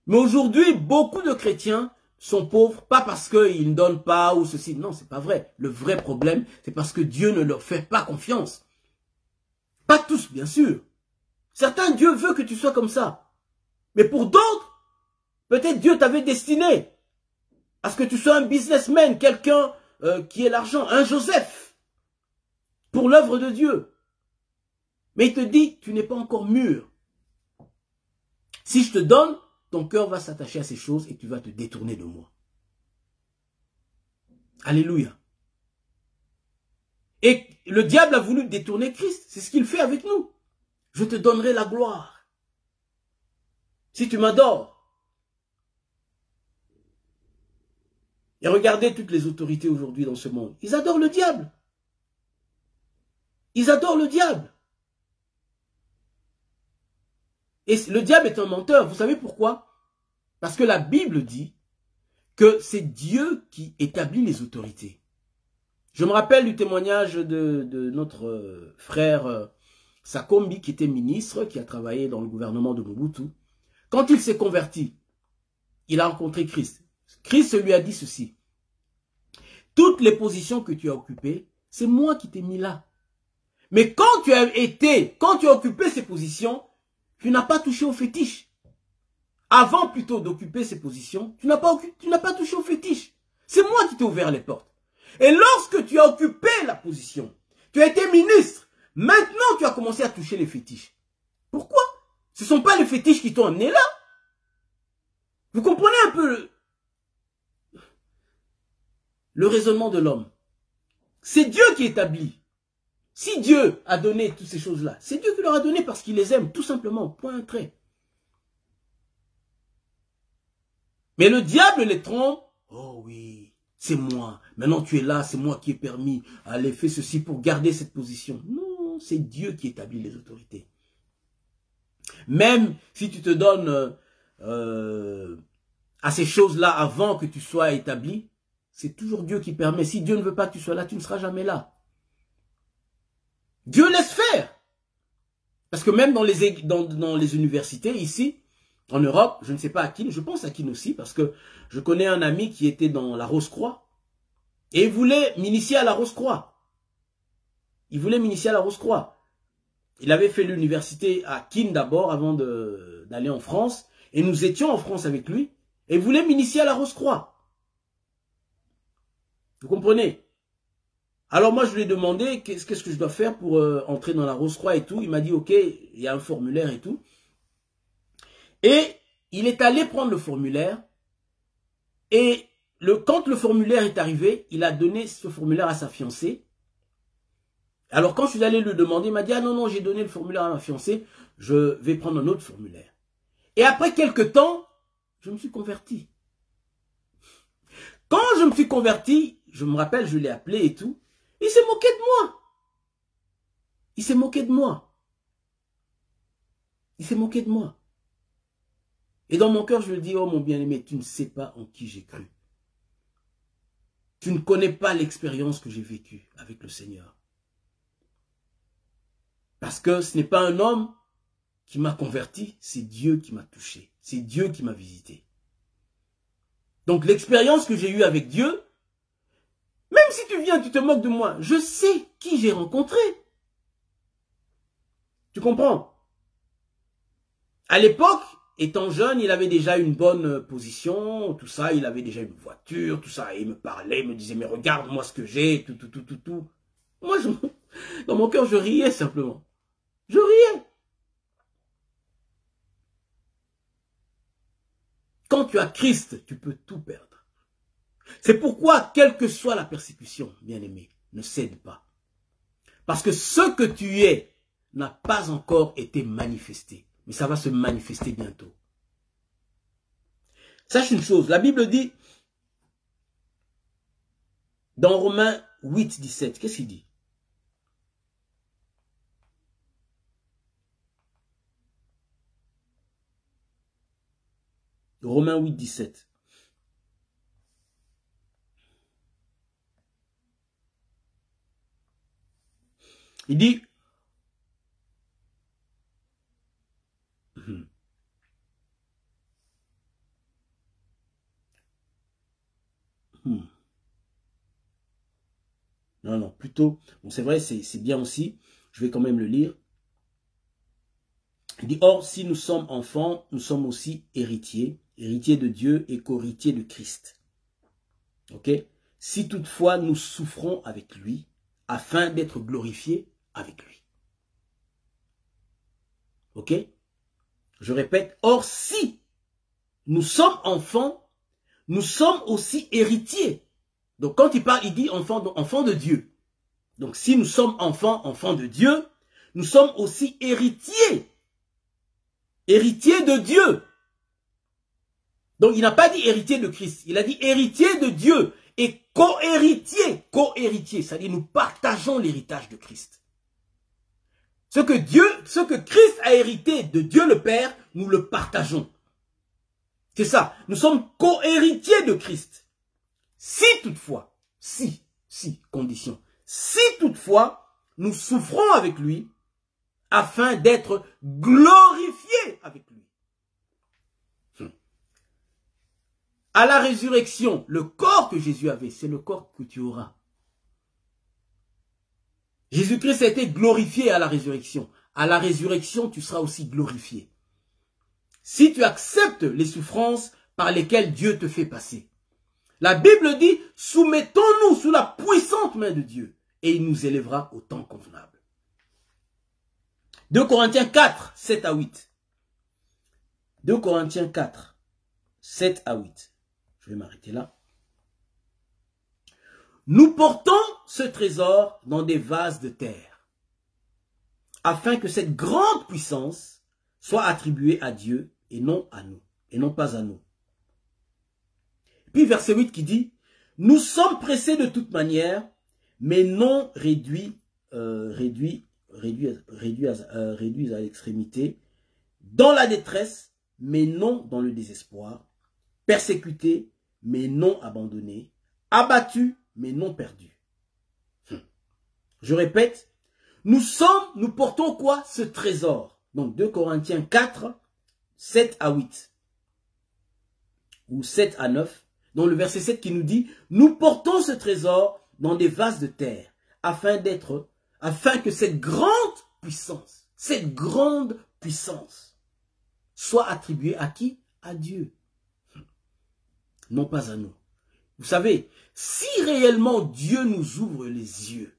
S1: Mais aujourd'hui, beaucoup de chrétiens sont pauvres, pas parce qu'ils ne donnent pas ou ceci. Non, c'est pas vrai. Le vrai problème, c'est parce que Dieu ne leur fait pas confiance. Pas tous, bien sûr. Certains, Dieu veut que tu sois comme ça. Mais pour d'autres, peut-être Dieu t'avait destiné à ce que tu sois un businessman, quelqu'un qui ait l'argent, un Joseph, pour l'œuvre de Dieu. Mais il te dit, tu n'es pas encore mûr. Si je te donne, ton cœur va s'attacher à ces choses et tu vas te détourner de moi. Alléluia. Et le diable a voulu détourner Christ. C'est ce qu'il fait avec nous. Je te donnerai la gloire. Si tu m'adores. Et regardez toutes les autorités aujourd'hui dans ce monde. Ils adorent le diable. Ils adorent le diable. Et le diable est un menteur. Vous savez pourquoi? Parce que la Bible dit que c'est Dieu qui établit les autorités. Je me rappelle du témoignage de notre frère Sakombi, qui était ministre, qui a travaillé dans le gouvernement de Mobutu. Quand il s'est converti, il a rencontré Christ. Christ lui a dit ceci. Toutes les positions que tu as occupées, c'est moi qui t'ai mis là. Mais quand tu as occupé ces positions, tu n'as pas touché au fétiche. Avant plutôt d'occuper ces positions, tu n'as pas touché au fétiche. C'est moi qui t'ai ouvert les portes. Et lorsque tu as occupé la position, tu as été ministre, maintenant tu as commencé à toucher les fétiches. Pourquoi? Ce ne sont pas les fétiches qui t'ont amené là. Vous comprenez un peu le raisonnement de l'homme. C'est Dieu qui établit. Si Dieu a donné toutes ces choses-là, c'est Dieu qui leur a donné parce qu'il les aime, tout simplement, point trait. Mais le diable les trompe. Oh oui, c'est moi. Maintenant tu es là, c'est moi qui ai permis. Allez, fais ceci pour garder cette position. Non, c'est Dieu qui établit les autorités. Même si tu te donnes à ces choses-là avant que tu sois établi, c'est toujours Dieu qui permet. Si Dieu ne veut pas que tu sois là, tu ne seras jamais là. Dieu laisse faire. Parce que même dans les universités, ici, en Europe, je ne sais pas à qui, je pense à qui aussi, parce que je connais un ami qui était dans la Rose-Croix, et il voulait m'initier à la Rose-Croix. Il voulait m'initier à la Rose-Croix. Il avait fait l'université à Keene d'abord, avant d'aller en France, et nous étions en France avec lui, et il voulait m'initier à la Rose-Croix. Vous comprenez? Alors moi, je lui ai demandé qu'est-ce que je dois faire pour entrer dans la Rose-Croix et tout. Il m'a dit, ok, il y a un formulaire et tout. Et il est allé prendre le formulaire. Et quand le formulaire est arrivé, il a donné ce formulaire à sa fiancée. Alors quand je suis allé lui demander, il m'a dit, ah non, non, j'ai donné le formulaire à ma fiancée. Je vais prendre un autre formulaire. Et après quelques temps, je me suis converti. Quand je me suis converti, je me rappelle, je l'ai appelé et tout, il s'est moqué de moi. Il s'est moqué de moi. Il s'est moqué de moi. Et dans mon cœur, je lui dis, oh mon bien-aimé, tu ne sais pas en qui j'ai cru. Tu ne connais pas l'expérience que j'ai vécue avec le Seigneur. Parce que ce n'est pas un homme qui m'a converti, c'est Dieu qui m'a touché. C'est Dieu qui m'a visité. Donc l'expérience que j'ai eue avec Dieu, même si tu viens, tu te moques de moi, je sais qui j'ai rencontré. Tu comprends? À l'époque, étant jeune, il avait déjà une bonne position, tout ça, il avait déjà une voiture, tout ça, et il me parlait, il me disait, mais regarde-moi ce que j'ai, tout. Moi, dans mon cœur, je riais simplement. Je riais. Quand tu as Christ, tu peux tout perdre. C'est pourquoi, quelle que soit la persécution, bien-aimé, ne cède pas. Parce que ce que tu es n'a pas encore été manifesté. Mais ça va se manifester bientôt. Sache une chose, la Bible dit, dans Romains 8, 17, qu'est-ce qu'il dit? Romains 8, 17. Il dit, non, plutôt, bon, c'est vrai, c'est bien aussi, je vais quand même le lire. Il dit, or, si nous sommes enfants, nous sommes aussi héritiers, héritiers de Dieu et co-héritiers de Christ. Ok? Si toutefois nous souffrons avec lui, afin d'être glorifiés avec lui. Ok? Je répète, or, si nous sommes enfants, nous sommes aussi héritiers. Donc, quand il parle, il dit enfants, donc enfants de Dieu. Donc, si nous sommes enfants de Dieu, nous sommes aussi héritiers. Héritiers de Dieu. Donc, il n'a pas dit héritier de Christ. Il a dit héritier de Dieu et co-héritier. Co-héritier, c'est-à-dire nous partageons l'héritage de Christ. Ce que Christ a hérité de Dieu le Père, nous le partageons. C'est ça. Nous sommes co-héritiers de Christ. Si toutefois, condition, si toutefois, nous souffrons avec lui, afin d'être glorifiés avec lui. À la résurrection, le corps que Jésus avait, c'est le corps que tu auras. Jésus-Christ a été glorifié à la résurrection. À la résurrection, tu seras aussi glorifié. Si tu acceptes les souffrances par lesquelles Dieu te fait passer. La Bible dit, soumettons-nous sous la puissante main de Dieu et il nous élèvera au temps convenable. 2 Corinthiens 4, 7 à 8. 2 Corinthiens 4, 7 à 8. Je vais m'arrêter là. Nous portons ce trésor dans des vases de terre, afin que cette grande puissance soit attribuée à Dieu et non à nous, et non pas à nous. Puis verset 8 qui dit, nous sommes pressés de toute manière, mais non réduits à l'extrémité, dans la détresse, mais non dans le désespoir, persécutés, mais non abandonnés, abattus, mais non perdus. Je répète, nous portons quoi? Ce trésor. Donc 2 Corinthiens 4, 7 à 8. Ou 7 à 9. Dans le verset 7 qui nous dit, nous portons ce trésor dans des vases de terre, afin que cette grande puissance soit attribuée à qui? À Dieu. Non pas à nous. Vous savez, si réellement Dieu nous ouvre les yeux,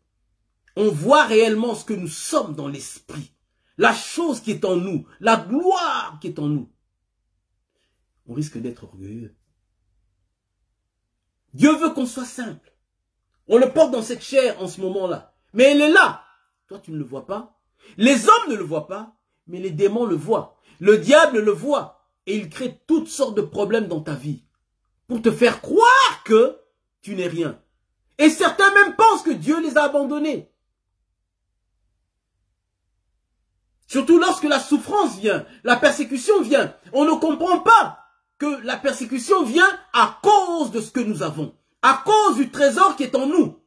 S1: on voit réellement ce que nous sommes dans l'esprit, la chose qui est en nous, la gloire qui est en nous, on risque d'être orgueilleux. Dieu veut qu'on soit simple. On le porte dans cette chair en ce moment-là. Mais elle est là. Toi, tu ne le vois pas. Les hommes ne le voient pas, mais les démons le voient. Le diable le voit. Et il crée toutes sortes de problèmes dans ta vie. Pour te faire croire que tu n'es rien. Et certains même pensent que Dieu les a abandonnés. Surtout lorsque la souffrance vient, la persécution vient. On ne comprend pas que la persécution vient à cause de ce que nous avons. À cause du trésor qui est en nous.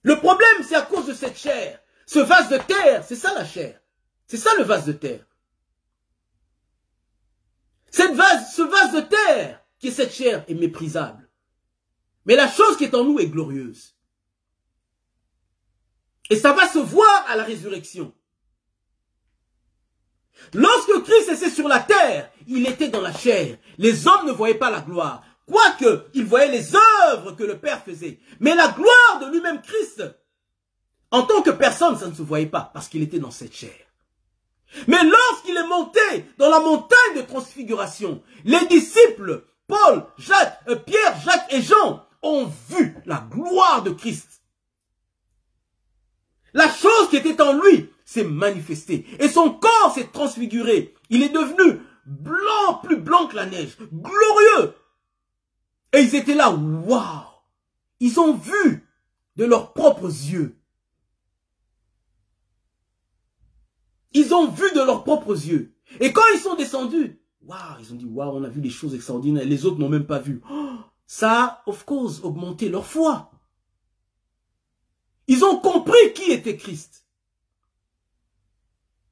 S1: Le problème, c'est à cause de cette chair. Ce vase de terre, c'est ça la chair. C'est ça le vase de terre. Ce vase de terre qui est cette chair est méprisable. Mais la chose qui est en nous est glorieuse. Et ça va se voir à la résurrection. Lorsque Christ était sur la terre, il était dans la chair. Les hommes ne voyaient pas la gloire. Quoique, ils voyaient les œuvres que le Père faisait. Mais la gloire de lui-même, Christ, en tant que personne, ça ne se voyait pas parce qu'il était dans cette chair. Mais lorsqu'il est monté dans la montagne de transfiguration, les disciples, Paul, Pierre, Jacques et Jean, ont vu la gloire de Christ. La chose qui était en lui s'est manifestée. Et son corps s'est transfiguré. Il est devenu blanc, plus blanc que la neige. Glorieux. Et ils étaient là, waouh. Ils ont vu de leurs propres yeux. Ils ont vu de leurs propres yeux. Et quand ils sont descendus, waouh, ils ont dit, waouh, on a vu des choses extraordinaires. Les autres n'ont même pas vu. Oh, ça a, of course, augmenté leur foi. Ils ont compris qui était Christ.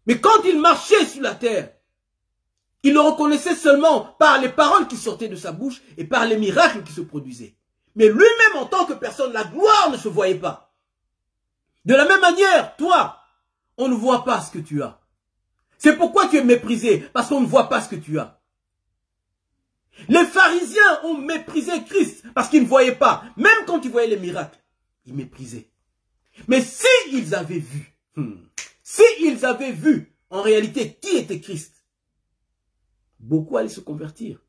S1: Mais quand il marchait sur la terre, il le reconnaissait seulement par les paroles qui sortaient de sa bouche et par les miracles qui se produisaient. Mais lui-même, en tant que personne, la gloire ne se voyait pas. De la même manière, toi, on ne voit pas ce que tu as. C'est pourquoi tu es méprisé, parce qu'on ne voit pas ce que tu as. Les pharisiens ont méprisé Christ parce qu'ils ne voyaient pas. Même quand ils voyaient les miracles, ils méprisaient. Mais s'ils avaient vu, en réalité qui était Christ, beaucoup allaient se convertir.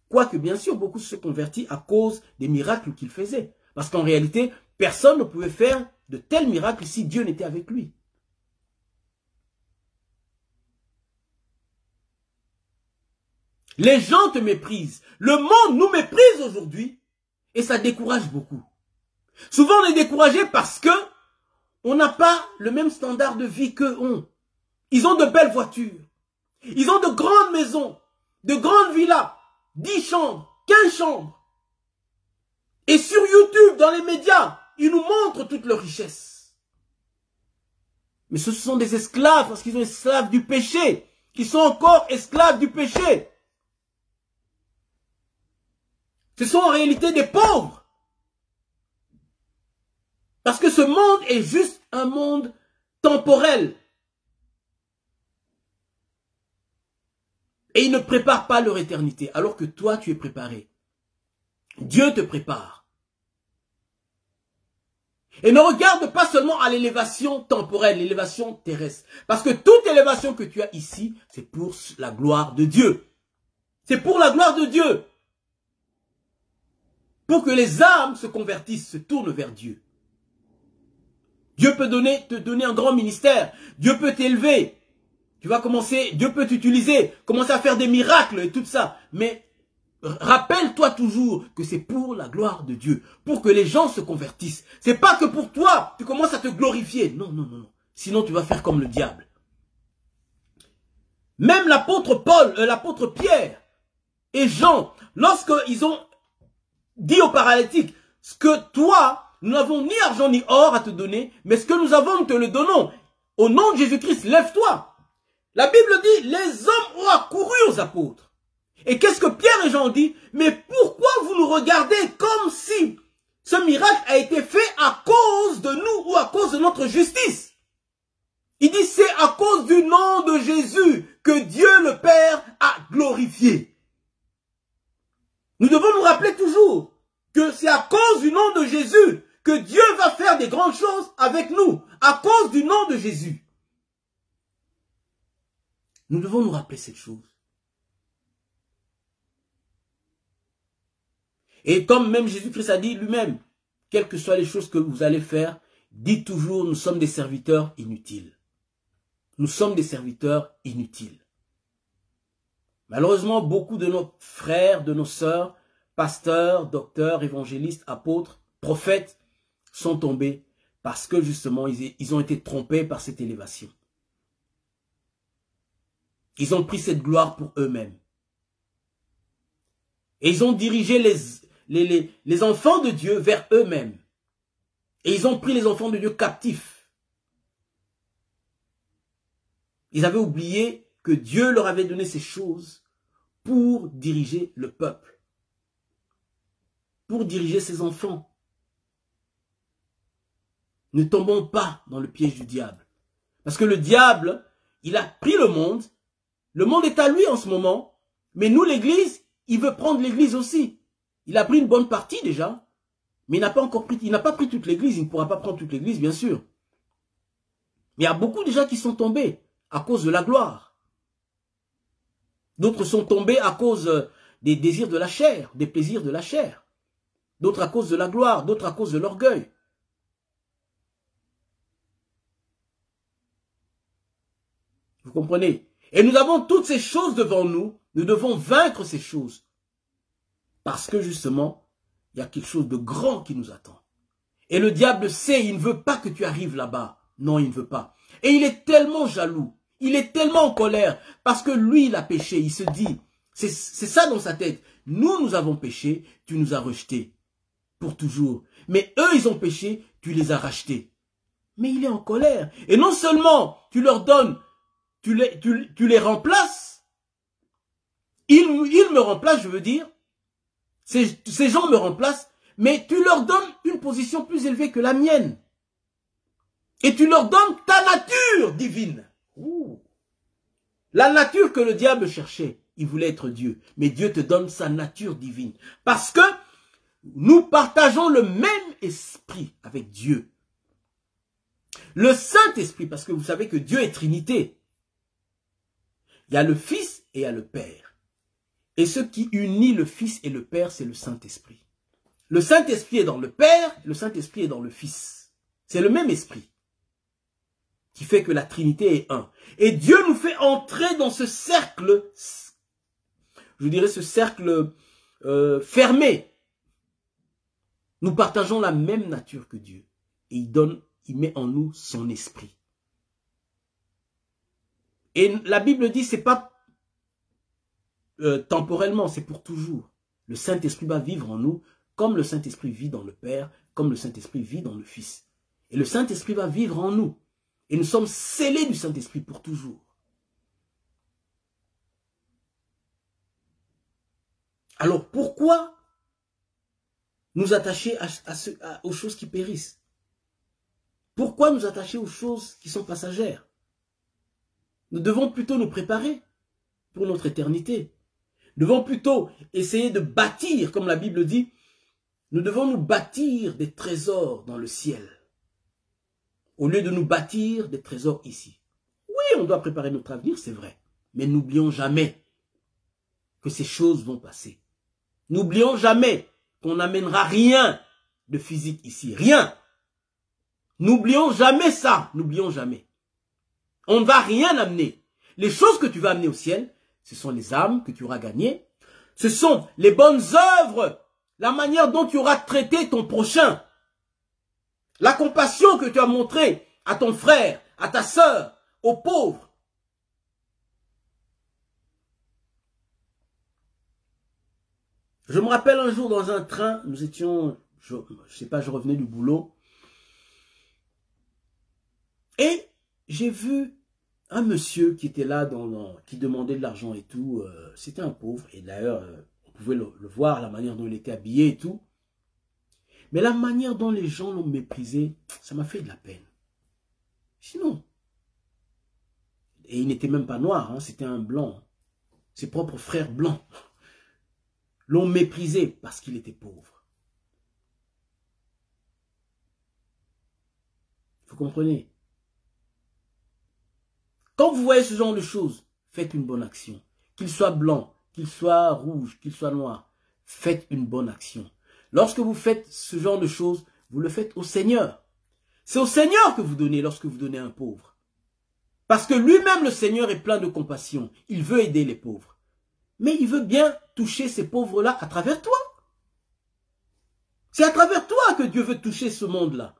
S1: Quoique bien sûr, beaucoup se convertis à cause des miracles qu'il faisait. Parce qu'en réalité, personne ne pouvait faire de tels miracles si Dieu n'était avec lui. Les gens te méprisent. Le monde nous méprise aujourd'hui et ça décourage beaucoup. Souvent, on est découragé parce que on n'a pas le même standard de vie qu'eux ont. Ils ont de belles voitures. Ils ont de grandes maisons, de grandes villas, 10 chambres, 15 chambres. Et sur YouTube, dans les médias, ils nous montrent toutes leurs richesses. Mais ce sont des esclaves parce qu'ils sont esclaves du péché, qui sont encore esclaves du péché. Ce sont en réalité des pauvres. Parce que ce monde est juste un monde temporel. Et il ne prépare pas leur éternité, alors que toi, tu es préparé. Dieu te prépare. Et ne regarde pas seulement à l'élévation temporelle, l'élévation terrestre. Parce que toute élévation que tu as ici, c'est pour la gloire de Dieu. C'est pour la gloire de Dieu. Pour que les âmes se convertissent, se tournent vers Dieu. Dieu peut te donner un grand ministère. Dieu peut t'élever. Tu vas commencer, Dieu peut t'utiliser, commencer à faire des miracles et tout ça. Mais rappelle-toi toujours que c'est pour la gloire de Dieu. Pour que les gens se convertissent. C'est pas que pour toi, tu commences à te glorifier. Non, non, non, non. Sinon, tu vas faire comme le diable. Même l'apôtre Pierre et Jean, lorsqu'ils ont dit aux paralytiques, ce que toi, nous n'avons ni argent ni or à te donner, mais ce que nous avons, nous te le donnons. Au nom de Jésus-Christ, lève-toi. La Bible dit, les hommes ont accouru aux apôtres. Et qu'est-ce que Pierre et Jean ont dit? Mais pourquoi vous nous regardez comme si ce miracle a été fait à cause de nous ou à cause de notre justice? Il dit, c'est à cause du nom de Jésus que Dieu le Père a glorifié. Nous devons nous rappeler toujours que c'est à cause du nom de Jésus que Dieu va faire des grandes choses avec nous. À cause du nom de Jésus. Nous devons nous rappeler cette chose. Et comme même Jésus-Christ a dit lui-même, quelles que soient les choses que vous allez faire, dites toujours, nous sommes des serviteurs inutiles. Nous sommes des serviteurs inutiles. Malheureusement, beaucoup de nos frères, de nos sœurs, pasteurs, docteurs, évangélistes, apôtres, prophètes sont tombés parce que justement, ils ont été trompés par cette élévation. Ils ont pris cette gloire pour eux-mêmes. Et ils ont dirigé les enfants de Dieu vers eux-mêmes. Et ils ont pris les enfants de Dieu captifs. Ils avaient oublié que Dieu leur avait donné ces choses pour diriger le peuple. Pour diriger ses enfants. Ne tombons pas dans le piège du diable. Parce que le diable, il a pris le monde. Le monde est à lui en ce moment. Mais nous, l'église, il veut prendre l'église aussi. Il a pris une bonne partie déjà. Mais il n'a pas encore pris, il n'a pas pris toute l'église. Il ne pourra pas prendre toute l'église, bien sûr. Mais il y a beaucoup de gens qui sont tombés à cause de la gloire. D'autres sont tombés à cause des désirs de la chair, des plaisirs de la chair. D'autres à cause de la gloire, d'autres à cause de l'orgueil. Vous comprenez? Et nous avons toutes ces choses devant nous. Nous devons vaincre ces choses. Parce que justement, il y a quelque chose de grand qui nous attend. Et le diable sait, il ne veut pas que tu arrives là-bas. Non, il ne veut pas. Et il est tellement jaloux. Il est tellement en colère. Parce que lui, il a péché. Il se dit, c'est ça dans sa tête. Nous avons péché, tu nous as rejetés. Pour toujours. Mais eux, ils ont péché, tu les as rachetés. Mais il est en colère. Et non seulement tu leur donnes, tu les remplaces. Ils me remplacent, je veux dire. Ces gens me remplacent, mais tu leur donnes une position plus élevée que la mienne. Et tu leur donnes ta nature divine. Ouh. La nature que le diable cherchait. Il voulait être Dieu. Mais Dieu te donne sa nature divine. Parce que nous partageons le même esprit avec Dieu. Le Saint-Esprit, parce que vous savez que Dieu est Trinité. Il y a le Fils et il y a le Père. Et ce qui unit le Fils et le Père, c'est le Saint-Esprit. Le Saint-Esprit est dans le Père, le Saint-Esprit est dans le Fils. C'est le même esprit qui fait que la Trinité est un. Et Dieu nous fait entrer dans ce cercle, je dirais ce cercle fermé. Nous partageons la même nature que Dieu. Et il met en nous son esprit. Et la Bible dit, c'est pas temporellement, c'est pour toujours. Le Saint-Esprit va vivre en nous, comme le Saint-Esprit vit dans le Père, comme le Saint-Esprit vit dans le Fils. Et le Saint-Esprit va vivre en nous. Et nous sommes scellés du Saint-Esprit pour toujours. Alors pourquoi nous attacher aux choses qui périssent? Pourquoi nous attacher aux choses qui sont passagères? Nous devons plutôt nous préparer pour notre éternité. Nous devons plutôt essayer de bâtir, comme la Bible dit, nous devons nous bâtir des trésors dans le ciel, au lieu de nous bâtir des trésors ici. Oui, on doit préparer notre avenir, c'est vrai, mais n'oublions jamais que ces choses vont passer. N'oublions jamais qu'on n'amènera rien de physique ici, rien. N'oublions jamais ça, n'oublions jamais. On ne va rien amener. Les choses que tu vas amener au ciel, ce sont les âmes que tu auras gagnées. Ce sont les bonnes œuvres, la manière dont tu auras traité ton prochain. La compassion que tu as montrée à ton frère, à ta sœur, aux pauvres. Je me rappelle un jour dans un train, nous étions, je sais pas, je revenais du boulot. Et j'ai vu un monsieur qui était là, qui demandait de l'argent et tout. C'était un pauvre. Et d'ailleurs, on pouvait le voir, la manière dont il était habillé et tout. Mais la manière dont les gens l'ont méprisé, ça m'a fait de la peine. Sinon. Et il n'était même pas noir, hein, c'était un blanc. Ses propres frères blancs l'ont méprisé parce qu'il était pauvre. Vous comprenez? Quand vous voyez ce genre de choses, faites une bonne action. Qu'il soit blanc, qu'il soit rouge, qu'il soit noir, faites une bonne action. Lorsque vous faites ce genre de choses, vous le faites au Seigneur. C'est au Seigneur que vous donnez lorsque vous donnez à un pauvre. Parce que lui-même, le Seigneur, est plein de compassion. Il veut aider les pauvres. Mais il veut bien toucher ces pauvres-là à travers toi. C'est à travers toi que Dieu veut toucher ce monde-là.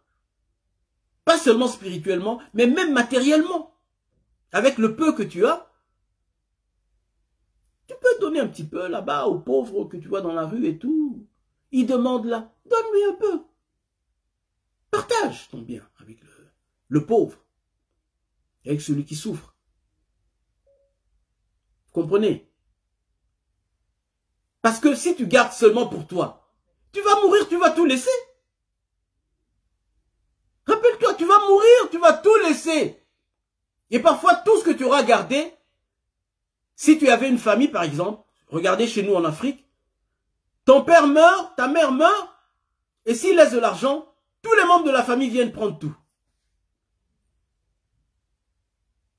S1: Pas seulement spirituellement, mais même matériellement. Avec le peu que tu as, tu peux donner un petit peu là-bas aux pauvres que tu vois dans la rue et tout. Ils demandent là, donne-lui un peu. Partage ton bien avec le pauvre, avec celui qui souffre. Vous comprenez? Parce que si tu gardes seulement pour toi, tu vas mourir, tu vas tout laisser. Rappelle-toi, tu vas mourir, tu vas tout laisser. Et parfois, tout ce que tu auras gardé, si tu avais une famille par exemple, regardez chez nous en Afrique, ton père meurt, ta mère meurt, et s'il laisse de l'argent, tous les membres de la famille viennent prendre tout.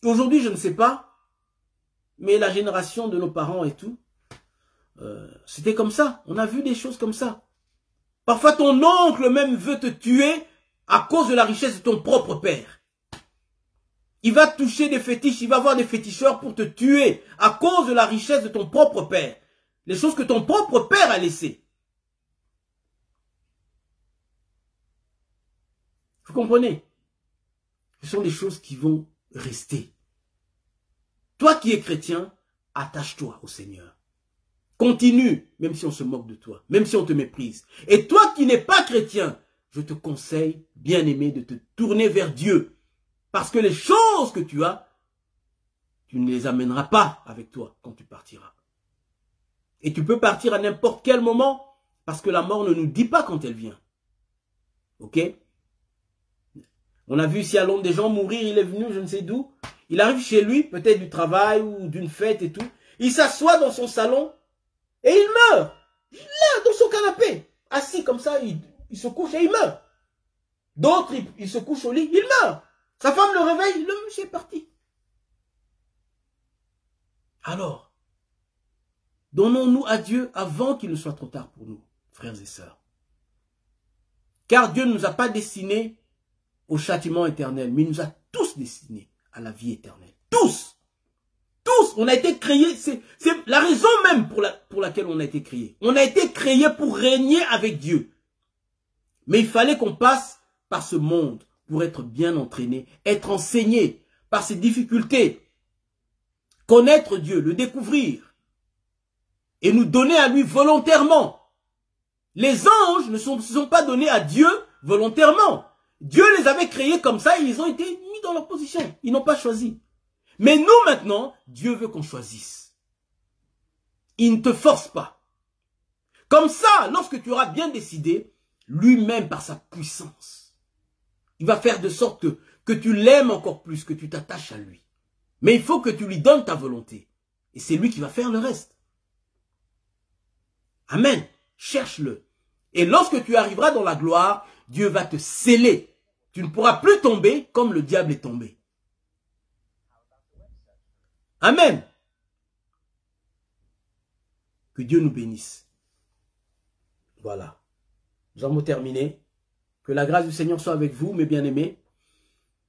S1: Aujourd'hui, je ne sais pas, mais la génération de nos parents et tout, c'était comme ça. On a vu des choses comme ça. Parfois, ton oncle même veut te tuer à cause de la richesse de ton propre père. Il va toucher des fétiches, il va avoir des féticheurs pour te tuer à cause de la richesse de ton propre père. Les choses que ton propre père a laissées. Vous comprenez? Ce sont des choses qui vont rester. Toi qui es chrétien, attache-toi au Seigneur. Continue, même si on se moque de toi, même si on te méprise. Et toi qui n'es pas chrétien, je te conseille, bien-aimé, de te tourner vers Dieu. Parce que les choses que tu as, tu ne les amèneras pas avec toi quand tu partiras. Et tu peux partir à n'importe quel moment, parce que la mort ne nous dit pas quand elle vient. Ok? On a vu ici à Londres des gens mourir, il est venu, je ne sais d'où. Il arrive chez lui, peut-être du travail ou d'une fête et tout. Il s'assoit dans son salon et il meurt. Là, dans son canapé. Assis comme ça, il se couche et il meurt. D'autres, ils se couchent au lit, il meurt. Sa femme le réveille, le monsieur est parti. Alors, donnons-nous à Dieu avant qu'il ne soit trop tard pour nous, frères et sœurs. Car Dieu ne nous a pas destinés au châtiment éternel, mais il nous a tous destinés à la vie éternelle. Tous! Tous! On a été créés, c'est la raison même pour laquelle on a été créés. On a été créés pour régner avec Dieu. Mais il fallait qu'on passe par ce monde pour être bien entraîné, être enseigné par ses difficultés, connaître Dieu, le découvrir et nous donner à lui volontairement. Les anges ne se sont pas donnés à Dieu volontairement. Dieu les avait créés comme ça et ils ont été mis dans leur position. Ils n'ont pas choisi. Mais nous maintenant, Dieu veut qu'on choisisse. Il ne te force pas. Comme ça, lorsque tu auras bien décidé, lui-même par sa puissance, il va faire de sorte que tu l'aimes encore plus, que tu t'attaches à lui. Mais il faut que tu lui donnes ta volonté. Et c'est lui qui va faire le reste. Amen. Cherche-le. Et lorsque tu arriveras dans la gloire, Dieu va te sceller. Tu ne pourras plus tomber comme le diable est tombé. Amen. Que Dieu nous bénisse. Voilà. Nous avons terminé. Que la grâce du Seigneur soit avec vous, mes bien-aimés.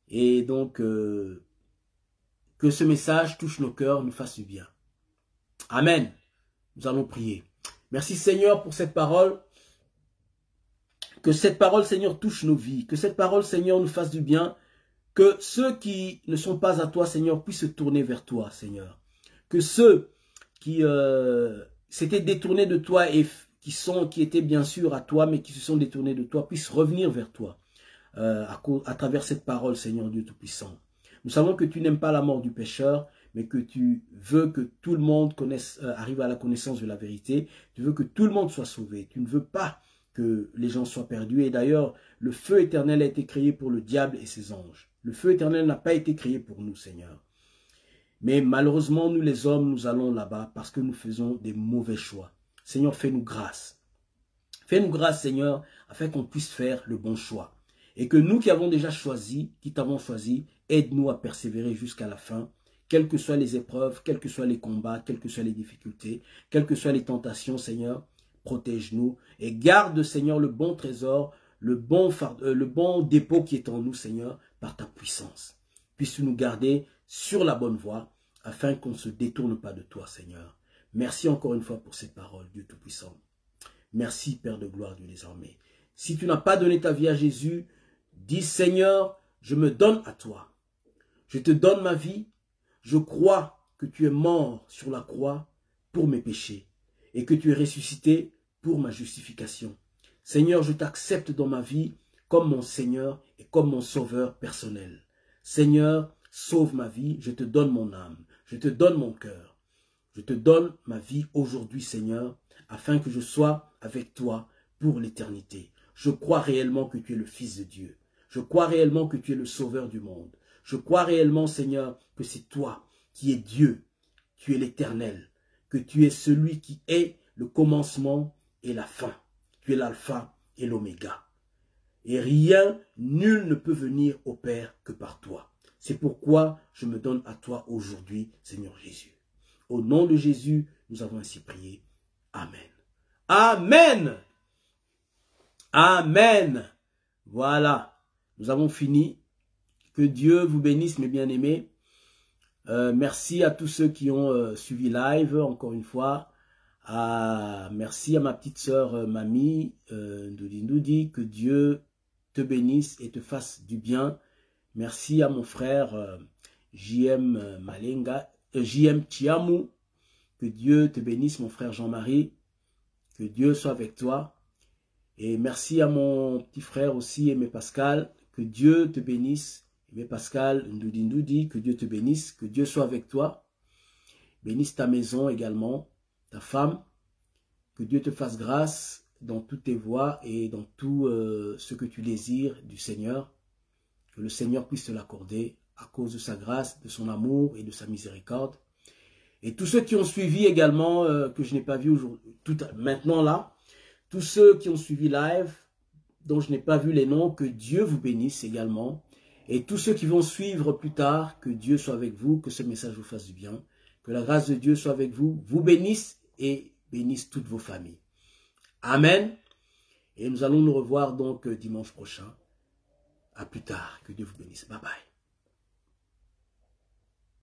S1: Et donc, que ce message touche nos cœurs, nous fasse du bien. Amen. Nous allons prier. Merci Seigneur pour cette parole. Que cette parole, Seigneur, touche nos vies. Que cette parole, Seigneur, nous fasse du bien. Que ceux qui ne sont pas à toi, Seigneur, puissent se tourner vers toi, Seigneur. Que ceux qui s'étaient détournés de toi et qui étaient bien sûr à toi, mais qui se sont détournés de toi, puissent revenir vers toi à travers cette parole, Seigneur Dieu Tout-Puissant. Nous savons que tu n'aimes pas la mort du pécheur, mais que tu veux que tout le monde arrive à la connaissance de la vérité. Tu veux que tout le monde soit sauvé. Tu ne veux pas que les gens soient perdus. Et d'ailleurs, le feu éternel a été créé pour le diable et ses anges. Le feu éternel n'a pas été créé pour nous, Seigneur. Mais malheureusement, nous les hommes, nous allons là-bas parce que nous faisons des mauvais choix. Seigneur, fais-nous grâce. Fais-nous grâce, Seigneur, afin qu'on puisse faire le bon choix. Et que nous qui avons déjà choisi, qui t'avons choisi, aide-nous à persévérer jusqu'à la fin, quelles que soient les épreuves, quels que soient les combats, quelles que soient les difficultés, quelles que soient les tentations, Seigneur, protège-nous et garde, Seigneur, le bon trésor, le bon dépôt qui est en nous, Seigneur, par ta puissance. Puisses-tu nous garder sur la bonne voie, afin qu'on ne se détourne pas de toi, Seigneur. Merci encore une fois pour ces paroles, Dieu Tout-Puissant. Merci, Père de gloire, Dieu désormais. Si tu n'as pas donné ta vie à Jésus, dis, Seigneur, je me donne à toi. Je te donne ma vie. Je crois que tu es mort sur la croix pour mes péchés et que tu es ressuscité pour ma justification. Seigneur, je t'accepte dans ma vie comme mon Seigneur et comme mon sauveur personnel. Seigneur, sauve ma vie, je te donne mon âme, je te donne mon cœur. Je te donne ma vie aujourd'hui, Seigneur, afin que je sois avec toi pour l'éternité. Je crois réellement que tu es le Fils de Dieu. Je crois réellement que tu es le Sauveur du monde. Je crois réellement, Seigneur, que c'est toi qui es Dieu, tu es l'Éternel, que tu es celui qui est le commencement et la fin. Tu es l'alpha et l'oméga. Et rien, nul ne peut venir au Père que par toi. C'est pourquoi je me donne à toi aujourd'hui, Seigneur Jésus. Au nom de Jésus, nous avons ainsi prié. Amen. Amen. Amen. Voilà. Nous avons fini. Que Dieu vous bénisse, mes bien-aimés. Merci à tous ceux qui ont suivi live, encore une fois. Merci à ma petite sœur Mamie, Ndoudi, que Dieu te bénisse et te fasse du bien. Merci à mon frère JM Malenga, JM Chiamou. Que Dieu te bénisse, mon frère Jean-Marie. Que Dieu soit avec toi. Et merci à mon petit frère aussi, Aimé Pascal. Que Dieu te bénisse. Aimé Pascal, Ndoudi, que Dieu te bénisse. Que Dieu soit avec toi. Bénisse ta maison également, ta femme. Que Dieu te fasse grâce dans toutes tes voies et dans tout ce que tu désires du Seigneur. Que le Seigneur puisse te l'accorder à cause de sa grâce, de son amour et de sa miséricorde. Et tous ceux qui ont suivi également, que je n'ai pas vu aujourd'hui, maintenant là, tous ceux qui ont suivi live, dont je n'ai pas vu les noms, que Dieu vous bénisse également. Et tous ceux qui vont suivre plus tard, que Dieu soit avec vous, que ce message vous fasse du bien. Que la grâce de Dieu soit avec vous, vous bénisse et bénisse toutes vos familles. Amen. Et nous allons nous revoir donc dimanche prochain. À plus tard. Que Dieu vous bénisse. Bye bye.